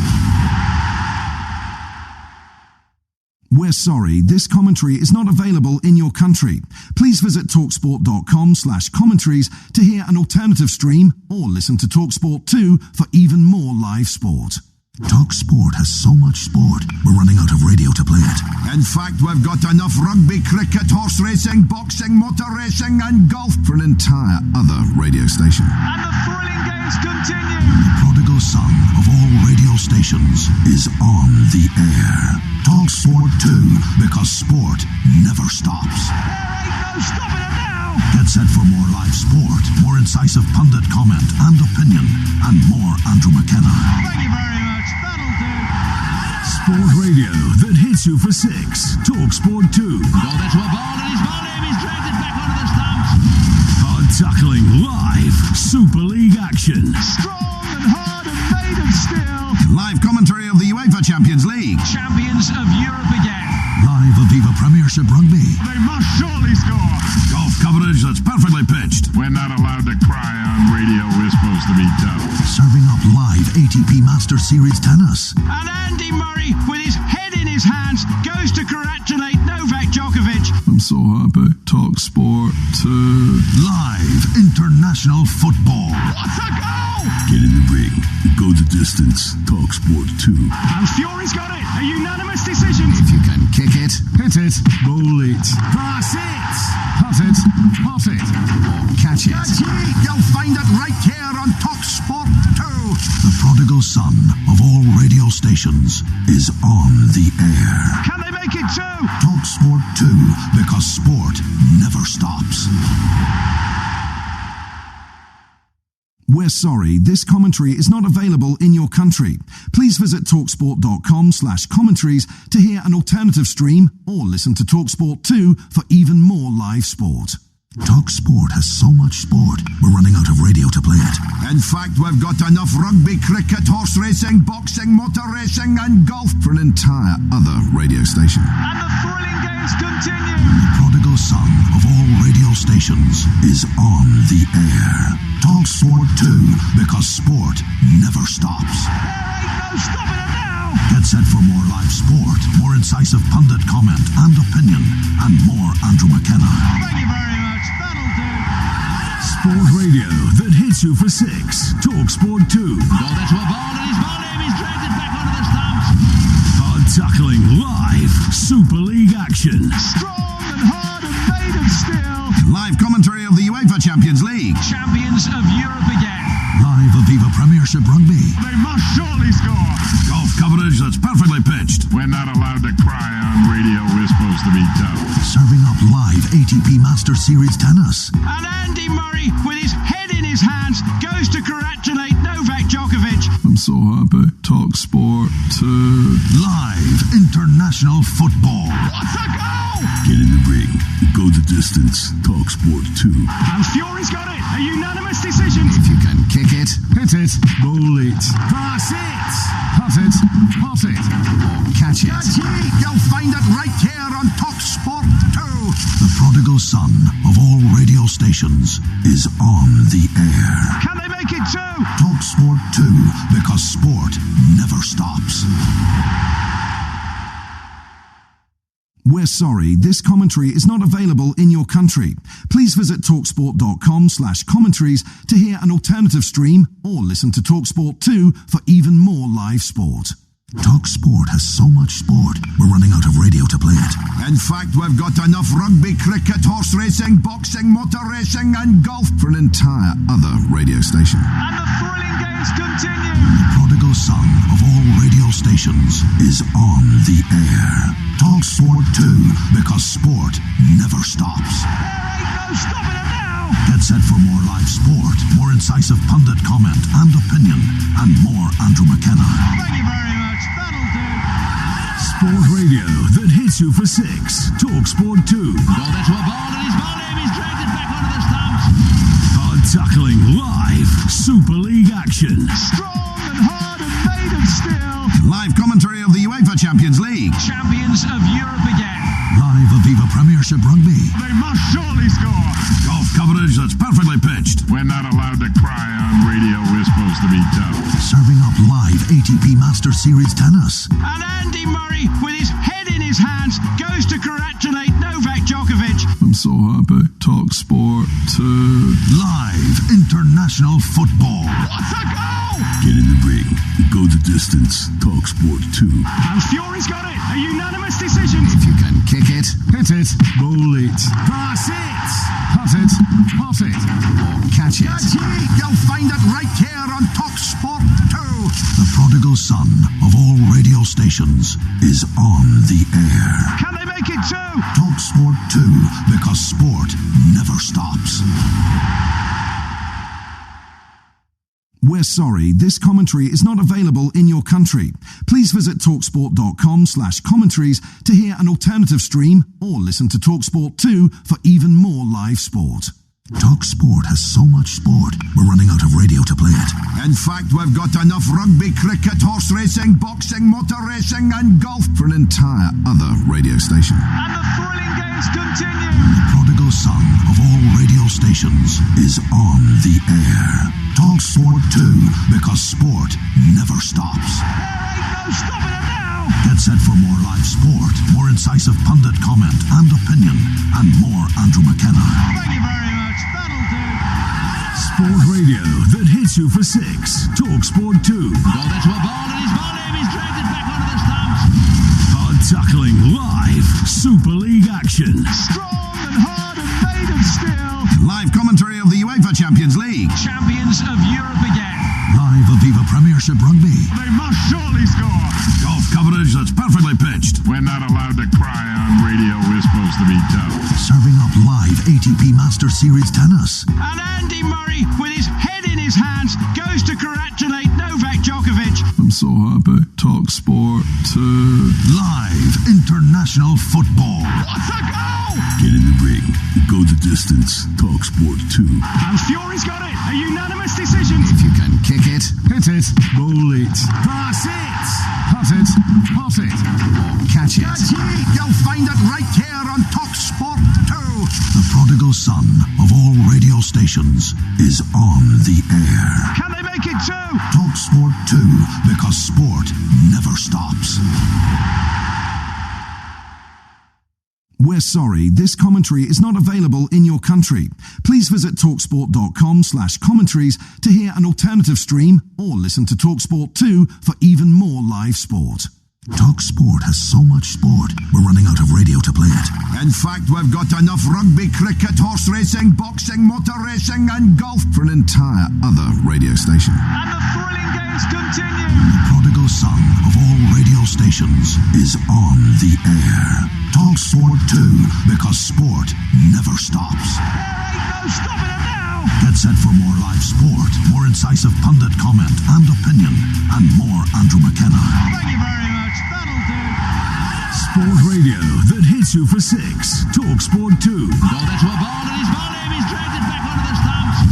We're sorry, this commentary is not available in your country. Please visit talksport.com/commentaries to hear an alternative stream or listen to TalkSport 2 for even more live sport. TalkSport has so much sport, we're running out of radio to play it. In fact, we've got enough rugby, cricket, horse racing, boxing, motor racing and golf for an entire other radio station. And the thrilling games continue. The prodigal son of all radio stations is on the air. TalkSport 2, because sport never stops. There ain't no stopping it now. Get set for more live sport, more incisive pundit comment and opinion, and more Andrew McKenna. Thank you very much. That'll do. Sport radio that hits you for 6. TalkSport 2. Goal there to a ball, and he's bowled him. He's dragged it back onto the stumps. Hard tackling live Super League action. Strong and hard and made of steel. Live commentary of the UEFA Champions League. Champions of Europe again. Live Aviva Premiership Rugby. They must surely score. Golf coverage that's perfectly pitched. We're not allowed to cry on radio. We're supposed to be tough. Serving up live ATP Masters Series tennis. And Andy Murray, with his head in his hands, goes to congratulate Novak Djokovic. I'm so happy. TalkSport 2. Live international football. What a goal! Get in the ring. Go the distance. TalkSport 2. And Fury's got it. A unanimous decision. If you can kick it, hit it, roll it, pass it, putt it, pot it, or catch it. You'll find it right here on TalkSport 2. The prodigal son of all radio stations is on the air. Can they make it 2? TalkSport 2, because sport never stops. We're sorry, this commentary is not available in your country. Please visit talksport.com/commentaries to hear an alternative stream or listen to TalkSport 2 for even more live sport. Talk Sport has so much sport, we're running out of radio to play it. In fact, we've got enough rugby, cricket, horse racing, boxing, motor racing and golf for an entire other radio station. And the thrilling games continue. The prodigal son of all radio stations is on the air. Talk Sport 2, because sport never stops. There ain't no stopping it now. Get set for more live sport, more incisive pundit comment and opinion, and more Andrew McKenna. Thank you very much. That'll do. Sport radio that hits you for 6. Talk Sport 2. Go there to a ball and he's ball him. He's dragged it back onto the stumps. Hard tackling live Super League action. Strong and hard and made of steel. Live commentary of the UEFA Champions League. Champions of Europe again. Live Aviva Premiership Rugby. They must surely score. Golf coverage that's perfectly pitched. We're not allowed to cry on radio. We're supposed to be tough. Serving up live ATP Masters Series tennis. And Andy Murray, with his head in his hands, goes to congratulate Novak Djokovic. I'm so happy. Talk Sport 2. Live international football. What a goal! Get in the ring. Go the distance. Talk Sport 2. And Fury's got it. A unanimous decision. If you can kick it, hit it, bowl it, pass it, putt it, pot it, or catch it. You'll find it right here on Talk Sport 2. The prodigal son of all radio stations is on the air. Can they make it too? Talk Sport 2, because sport never stops. We're sorry, this commentary is not available in your country. Please visit talksport.com/commentaries to hear an alternative stream or listen to TalkSport 2 for even more live sport. Talk Sport has so much sport, we're running out of radio to play it. In fact, we've got enough rugby, cricket, horse racing, boxing, motor racing and golf for an entire other radio station. And the thrilling games continue. The prodigal son of all radio stations is on the air. Talk Sport 2, because sport never stops. There ain't no stopping it now. Get set for more live sport, more incisive pundit comment and opinion, and more Andrew McKenna. Thank you very much. That'll do. Sport radio that hits you for 6. Talk Sport 2. Go there to a ball and he's ball him. He's dragged it back onto the stumps. Hard tackling live Super League action. Strong and hard and made of steel. Live commentary of the UEFA Champions League. Champions of Europe again. Live Aviva Premiership Rugby. They must surely score. Golf coverage that's perfectly pitched. We're not allowed to cry on radio. We're supposed to be tough. Serving up live ATP Masters Series tennis. And Andy Murray, with his head in his hands, goes to congratulate Novak Djokovic. I'm so happy. Talk Sport 2. Live international football. What a goal! Get in the ring. Go the distance. Talk Sport 2. And Fury's got it. A unanimous decision. If you can kick it, hit it, bowl it, pass it, putt it, pot it, or catch it. You'll find it right here on Talk Sport 2. The prodigal son of all radio stations is on the air. Can they make it too? Talk Sport 2, because sport never stops. We're sorry, this commentary is not available in your country. Please visit talksport.com/commentaries to hear an alternative stream or listen to TalkSport 2 for even more live sport. Talk Sport has so much sport, we're running out of radio to play it. In fact, we've got enough rugby, cricket, horse racing, boxing, motor racing and golf for an entire other radio station. And the thrilling games continue. The prodigal son of all radio stations is on the air. Talk Sport 2, because sport never stops. There ain't no stopping it now. Get set for more live sport, more incisive pundit comment and opinion, and more Andrew McKenna. Thank you very much. That'll do. Sport radio that hits you for 6. Talk Sport 2. Go there to a ball and he's ball him. He's dragged it back onto the stumps. Hard tackling live Super League action. Strong and hard and made of steel. Live commentary of the UEFA Champions League. Champions of Europe again. Live Aviva Premiership Rugby. They must surely score. Golf coverage that's perfectly pitched. We're not allowed to cry on radio. We're supposed to be tough. Serving up live ATP Masters Series tennis. And Andy Murray, with his head in his hands, goes to congratulate Novak Djokovic. I'm so happy. Talk Sport 2. Live international football. What a goal! Get in the ring. Go the distance. Talk Sport 2. And Fury's got it. A unanimous decision. If you can kick it, hit it, roll it, pass it, putt it, pot it, or catch it. You'll find it right here on Talk Sport 2. The prodigal son of all radio stations is on the air. Can they make it too? Talk Sport 2, because sport never stops. We're sorry, this commentary is not available in your country. Please visit talksport.com/commentaries to hear an alternative stream or listen to TalkSport 2 for even more live sport. TalkSport has so much sport, we're running out of radio to play it. In fact, we've got enough rugby, cricket, horse racing, boxing, motor racing and golf for an entire other radio station. And the thrilling games continue. The prodigal son of all radio stations is on the air. TalkSport 2, because sport never stops. There ain't no stopping it now. Get set for more live sport, more incisive pundit comment and opinion, and more Andrew McKenna. Thank you very much. That'll do. Sport radio that hits you for 6. TalkSport 2. Ball there to a ball, and he's bowled him. He's dragged it back onto the stumps.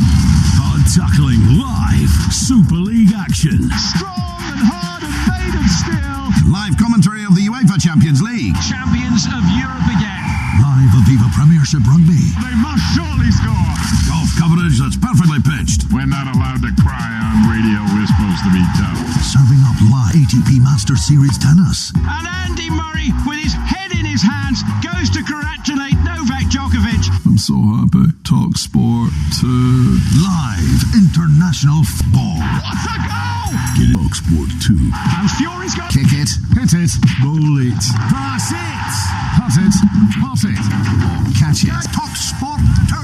Hard tackling live. Super League action. Strong and hard and made of steel. Live commentary of the UEFA Champions League. Champions of Europe again. Live Aviva Premiership Rugby. They must surely score. Golf coverage that's perfectly pitched. We're not allowed to cry on radio. We're supposed to be tough. Serving up live ATP Masters Series tennis. And Andy Murray, with his head in his hands, goes to congratulate Novak Djokovic. I'm so happy. Talk Sport 2. Live international football. What a goal! Get it. Talk Sport 2. And Fury's got Kick it, hit it, roll it, pass it, putt it, pot it, or catch it. Talk Sport 2.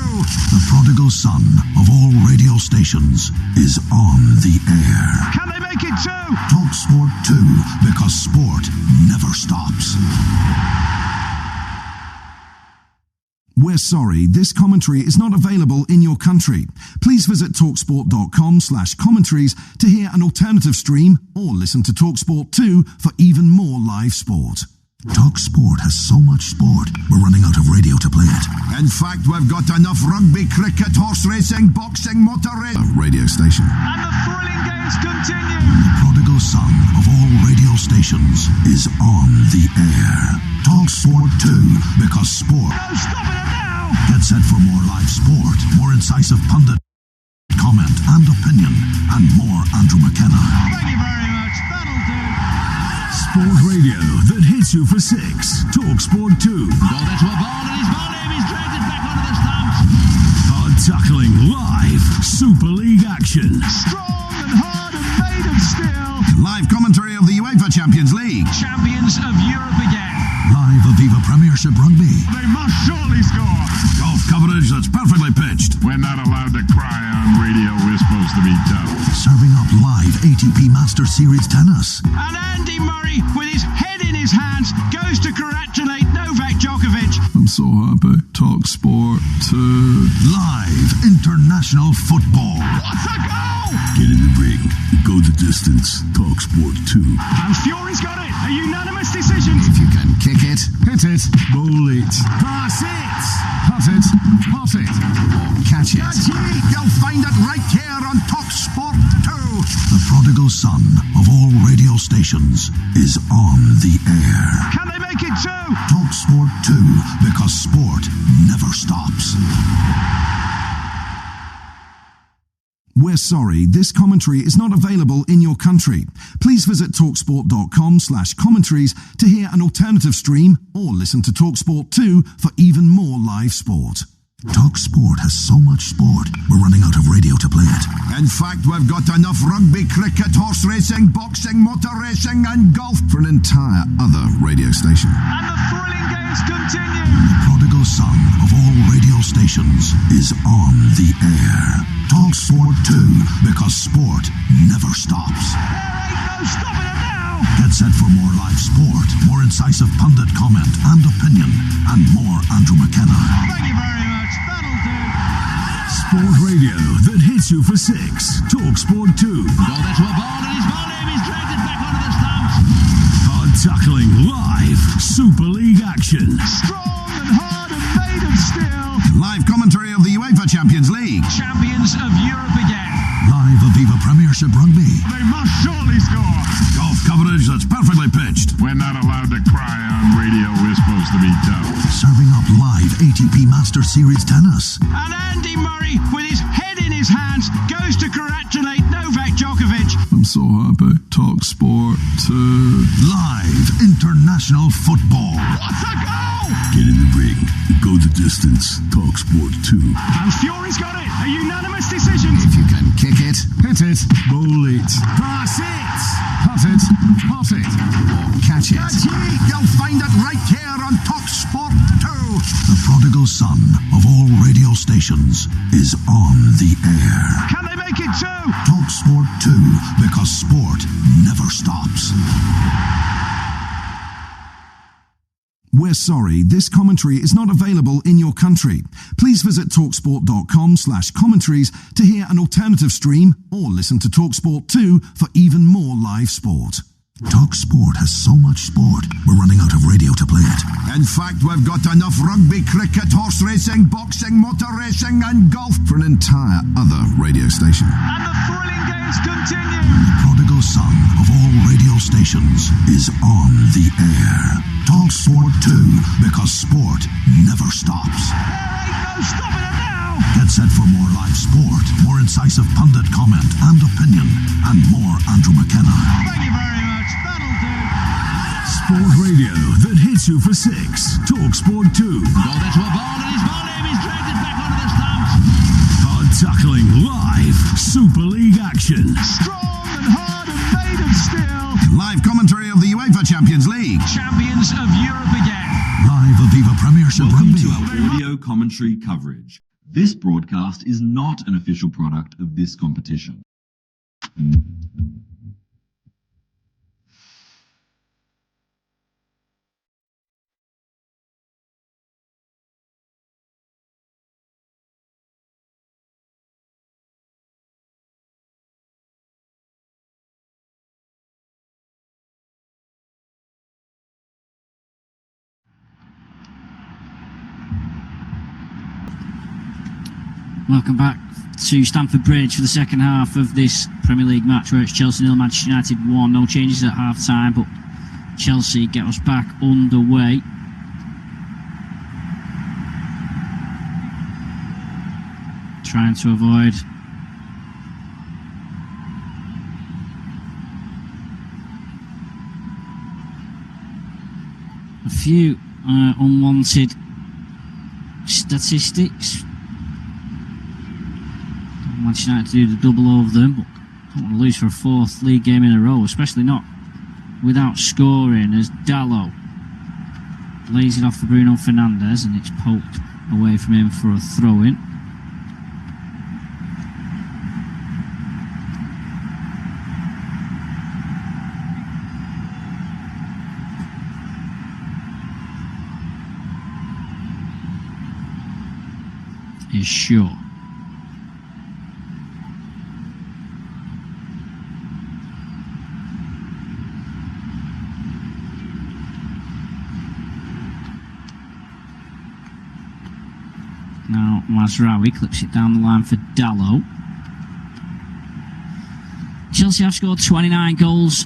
The prodigal son of all radio stations is on the air. Can they make it too? Talk Sport 2, because sport never stops. We're sorry, this commentary is not available in your country. Please visit talksport.com/commentaries to hear an alternative stream or listen to TalkSport 2 for even more live sport. TalkSport has so much sport, we're running out of radio to play it. In fact, we've got enough rugby, cricket, horse racing, boxing, motor racing. Radio station. And the thrilling games continue. The prodigal son of all radio stations is on the air. TalkSport 2, because sport. No stopping it now. Get set for more live sport, more incisive pundit comment and opinion, and more Andrew McKenna. Thank you very much. That'll do. Sport radio that hits you for 6. TalkSport 2. Ball there to a ball, and he's bowled him. He's dragged it back onto the stumps. Hard tackling live. Super League action. Strong and hard and made of steel. Live commentary of the UEFA Champions League. Champions of Europe again. Live Aviva Premiership Rugby. They must surely score. Golf coverage that's perfectly pitched. We're not allowed to cry on radio. We're supposed to be tough. Serving up live ATP Masters Series tennis. And Andy Murray, with his head in his hands, goes to congratulate Novak Djokovic. I'm so happy. Talk Sport 2. Live international football. What a goal! Get in the ring. Go the distance. Talk Sport 2. And Fury's got it. A unanimous decision. If you can kick it, hit it, roll it, pass it, putt it, pot it, or catch it. You'll find it right here on Talk Sport 2. The prodigal son of all radio stations is on the air. Can they make it too? Talk Sport 2, because sport never stops. We're sorry, this commentary is not available in your country. Please visit talksport.com/commentaries to hear an alternative stream or listen to TalkSport 2 for even more live sport. TalkSport has so much sport, we're running out of radio to play it. In fact, we've got enough rugby, cricket, horse racing, boxing, motor racing and golf for an entire other radio station. And the thrilling games continue. The prodigal son of all radio stations is on the air. TalkSport 2, because sport never stops. There ain't no stopping it now. Get set for more live sport, more incisive pundit comment and opinion, and more Andrew McKenna. Thank you very much. That'll do. Sport radio that hits you for 6. TalkSport 2. Ball there to a ball, and he's bowled him. He's dragged it back onto the stumps. Hard tackling live. Super League action. Strong and hard and made of steel. Live commentary of the UEFA Champions League. Champions of Europe again. Live Aviva Premiership Rugby. They must surely score. Golf coverage that's perfectly pitched. We're not allowed to cry on radio. We're supposed to be tough. Serving up live ATP Master Series tennis. And Andy Murray, with his head in his hands, goes to congratulate Novak Djokovic. I'm so happy. Talk Sport 2. Live international football. What a goal! Get in the ring. Go the distance. Talk Sport 2. And Fury's got it. A unanimous decision. If you can kick it, hit it, bowl it, pass it, putt it, pot it, or catch it. You'll find it right here on Talk Sport 2. The prodigal son of all radio stations is on the air. Can they make it two? Talk Sport 2, because sport never stops. We're sorry, this commentary is not available in your country. Please visit talksport.com/commentaries to hear an alternative stream or listen to TalkSport 2 for even more live sport. TalkSport has so much sport, we're running out of radio to play it. In fact, we've got enough rugby, cricket, horse racing, boxing, motor racing and golf for an entire other radio station. And the thrilling games continue. The prodigal son of all radio stations is on the air. Talk Sport 2, because sport never stops. There ain't no stopping it now. Get set for more live sport, more incisive pundit comment and opinion, and more Andrew McKenna. Thank you very much. That'll do. Sport radio that hits you for 6. Talk Sport 2. Goal into a ball and he's bowled him. He's dragged it back onto the stumps. Hard tackling live Super League action. Strong and hard and made of steel. Live commentary of the UEFA Champions League. Champions of Europe again. Live Aviva Premiership Welcome Rugby. to our audio commentary coverage. This broadcast is not an official product of this competition. Welcome back to Stamford Bridge for the second half of this Premier League match, where it's Chelsea 0, Manchester United 1. No changes at half time, but Chelsea get us back underway. Trying to avoid a few unwanted statistics. Manchester United to do the double over them, but don't want to lose for a 4th league game in a row, especially not without scoring, as Dalot lays it off for Bruno Fernandes and it's poked away from him for a throw-in. Is Shaw. Now Mazraoui clips it down the line for Dalot. Chelsea have scored 29 goals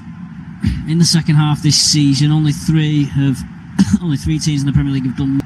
in the second half this season. Only three teams in the Premier League have done.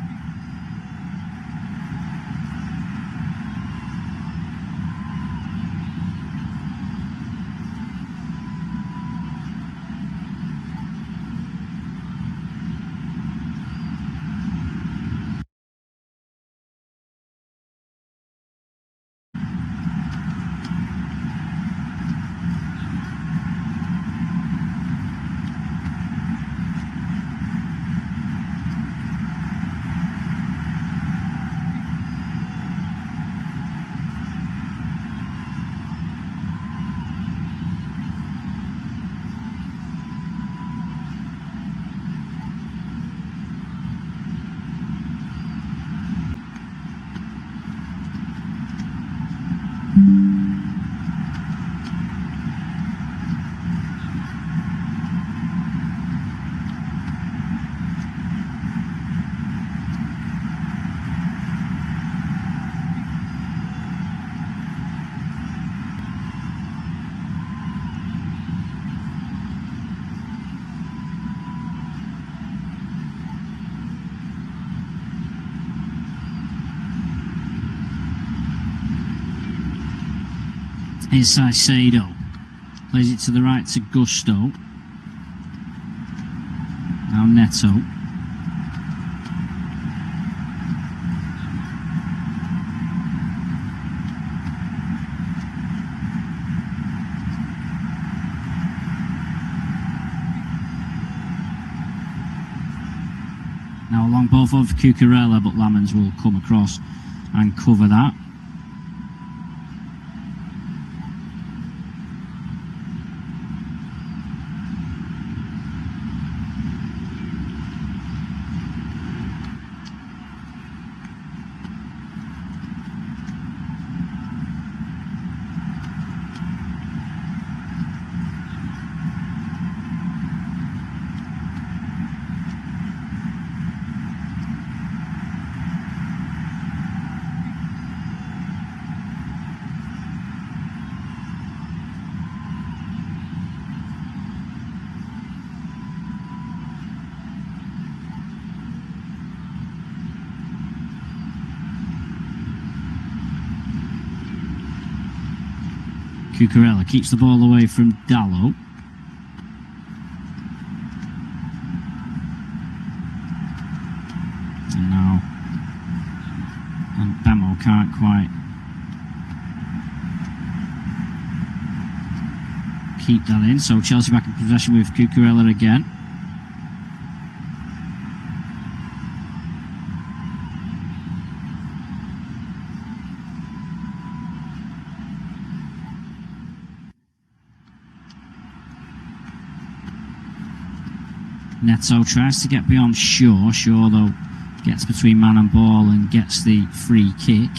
Here's Saicedo. Plays it to the right to Gusto. Now Neto. Now a long ball forward for Cucurella, but Lamans will come across and cover that. Cucurella keeps the ball away from Dalot. And now Bemo can't quite keep that in. So Chelsea back in possession with Cucurella again. Neto tries to get beyond Shaw. Shaw, though, gets between man and ball and gets the free kick.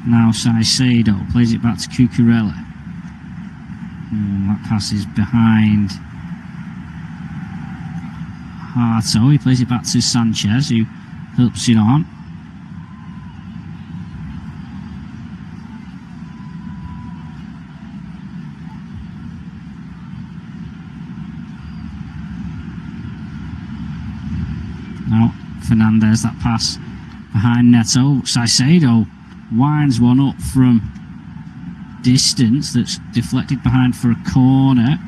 Now Saicedo plays it back to Cucurella. That pass is behind Harto. He plays it back to Sanchez, who helps it on. Now Fernandez, that pass behind Neto. Saicedo winds one up from distance that's deflected behind for a corner.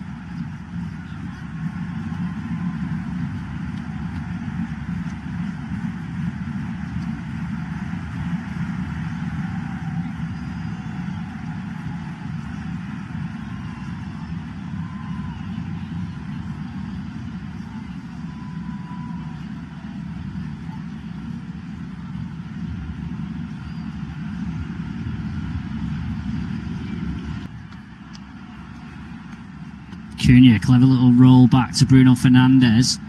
Cunha, clever little roll back to Bruno Fernandes.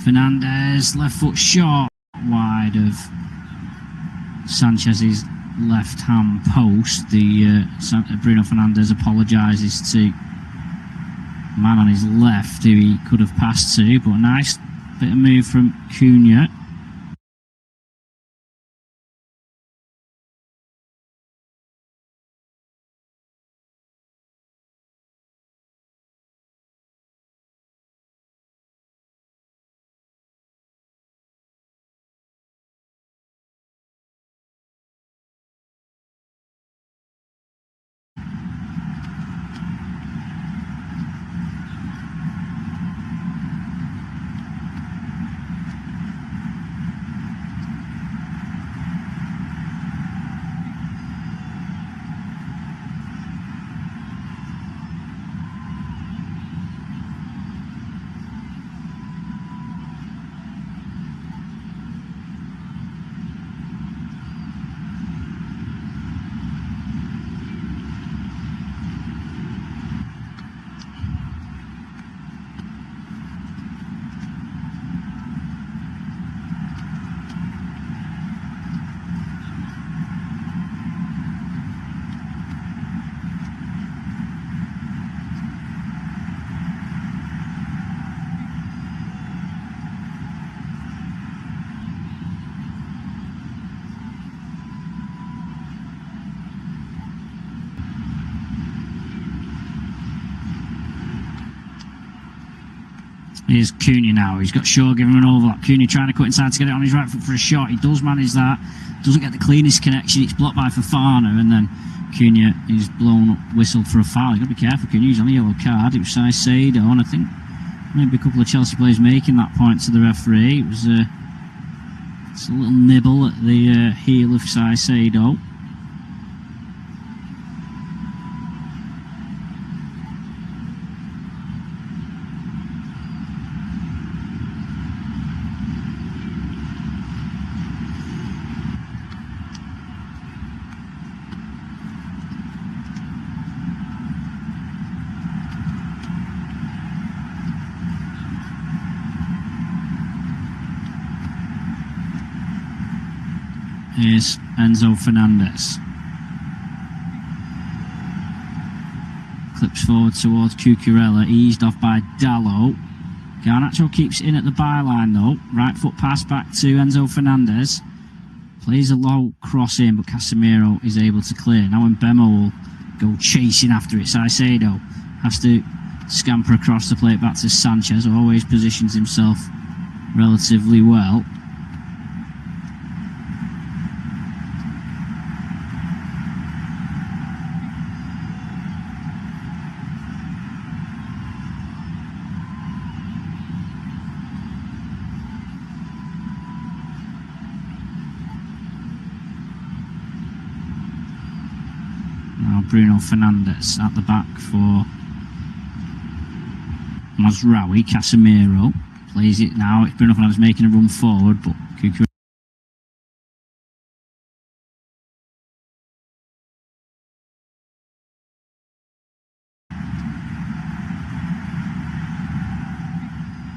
Fernandes, left foot shot, wide of Sanchez's left hand post. Bruno Fernandes apologises to man on his left who he could have passed to, but a nice bit of move from Cunha. Here's Cunha now. He's got Shaw giving him an overlap. Cunha trying to cut inside to get it on his right foot for a shot. He does manage that. Doesn't get the cleanest connection. It's blocked by Fofana, and then Cunha is blown up, whistled for a foul. You've got to be careful, Cunha. He's on a yellow card. It was Caicedo, and I think maybe a couple of Chelsea players making that point to the referee. It was it's a little nibble at the heel of Caicedo. Here's Enzo Fernandez. Clips forward towards Cucurella, eased off by Dalot. Garnacho keeps in at the byline though. Right foot pass back to Enzo Fernandez. Plays a low cross in, but Casemiro is able to clear. Now Mbemo will go chasing after it. Caicedo has to scamper across the plate back to Sanchez, who always positions himself relatively well. Now Bruno Fernandes at the back for Mazraoui. Casemiro plays it now. It's Bruno Fernandes making a run forward, but Cucurella.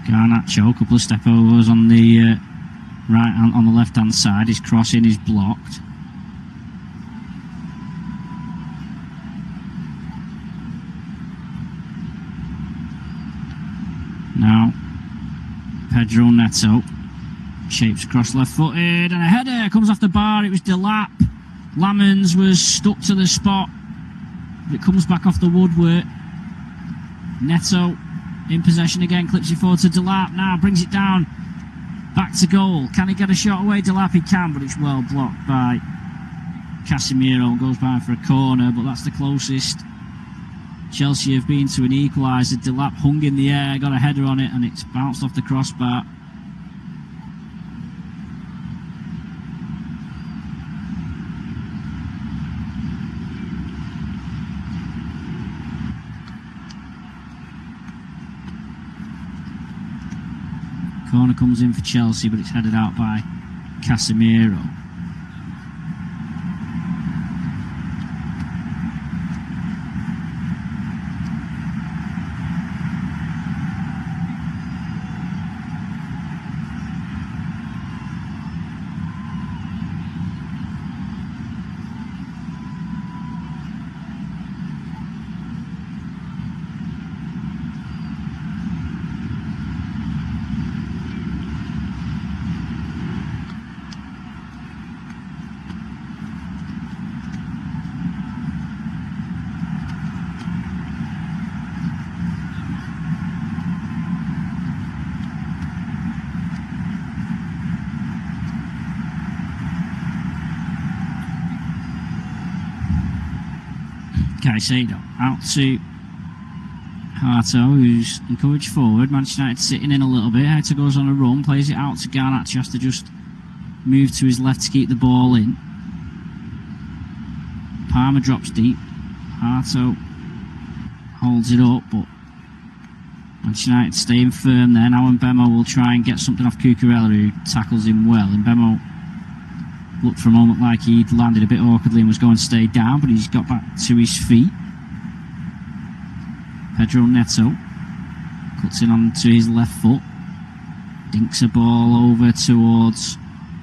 Garnacho, a couple of step overs on the right on the left hand side. His crossing is blocked. Now, Pedro Neto shapes across left footed, and a header comes off the bar. It was Delap. Lamens was stuck to the spot, but it comes back off the woodwork. Neto in possession again, clips it forward to Delap. Now brings it down, back to goal. Can he get a shot away? Delap, he can, but it's well blocked by Casemiro. Goes by for a corner, but that's the closest Chelsea have been to an equaliser. Delap hung in the air, got a header on it, and it's bounced off the crossbar. Corner comes in for Chelsea, but it's headed out by Casemiro. Caicedo out to Hato, who's encouraged forward. Manchester United sitting in a little bit. Hato goes on a run, plays it out to Garnacho, has to just move to his left to keep the ball in. Palmer drops deep. Hato holds it up, but Manchester United staying firm there. Now Mbemo will try and get something off Cucurella, who tackles him well. Mbemo looked for a moment like he'd landed a bit awkwardly and was going to stay down, but he's got back to his feet. Pedro Neto cuts in onto his left foot, dinks a ball over towards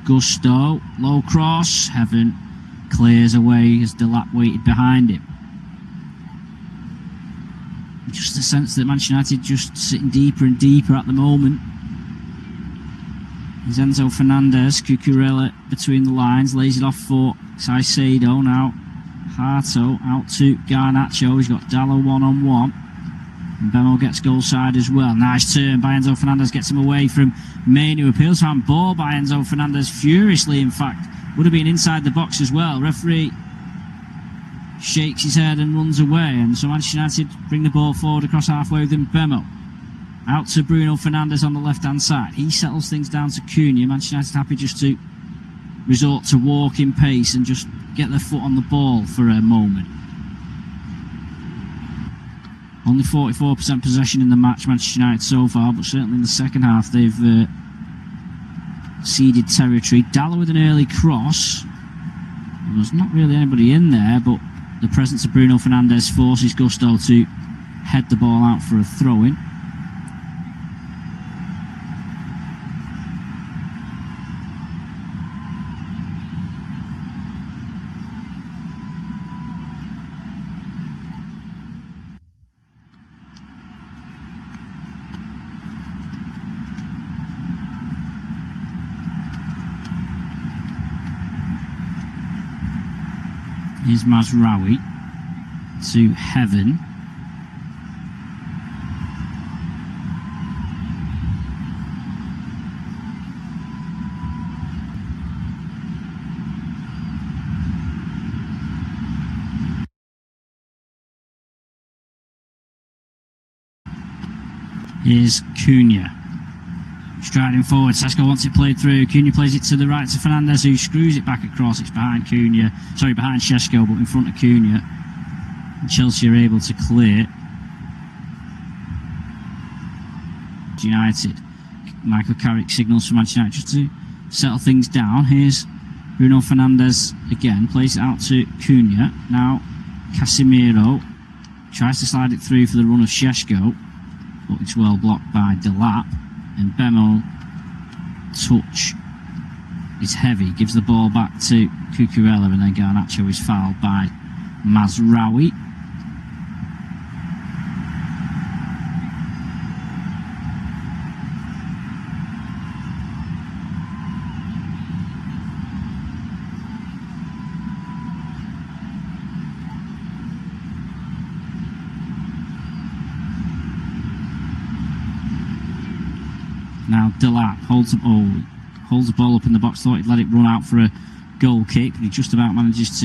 Gusto. Low cross, Heaven clears away as Delap waited behind him. Just a sense that Manchester United just sitting deeper and deeper at the moment. Enzo Fernandez, Cucurella between the lines, lays it off for Caicedo. Now Hato out to Garnacho. He's got Dalot one-on-one. And Bemo gets goal side as well. Nice turn by Enzo Fernandez, gets him away from Main, who appeals for handball by Enzo Fernandez furiously, in fact. Would have been inside the box as well. Referee shakes his head and runs away, and so Manchester United bring the ball forward across halfway with him. Bemo out to Bruno Fernandes on the left-hand side. He settles things down to Cunha. Manchester United happy just to resort to walking pace and just get their foot on the ball for a moment. Only 44% possession in the match, Manchester United so far, but certainly in the second half they've ceded territory. Dalot with an early cross. There was not really anybody in there, but the presence of Bruno Fernandes forces Gusto to head the ball out for a throw-in. Here's Mazraoui to Heaven. Here's Cunha. Striding forward, Sesko wants it played through. Cunha plays it to the right to Fernandes, who screws it back across. It's behind behind Sesko, but in front of Cunha. And Chelsea are able to clear. United. Michael Carrick signals for Manchester United just to settle things down. Here's Bruno Fernandes again, plays it out to Cunha. Now Casemiro tries to slide it through for the run of Sesko, but it's well blocked by Delap. And Bemo touch is heavy, gives the ball back to Cucurella, and then Garnacho is fouled by Mazraoui. Now Delap holds the ball up in the box. Thought he'd let it run out for a goal kick, but he just about manages to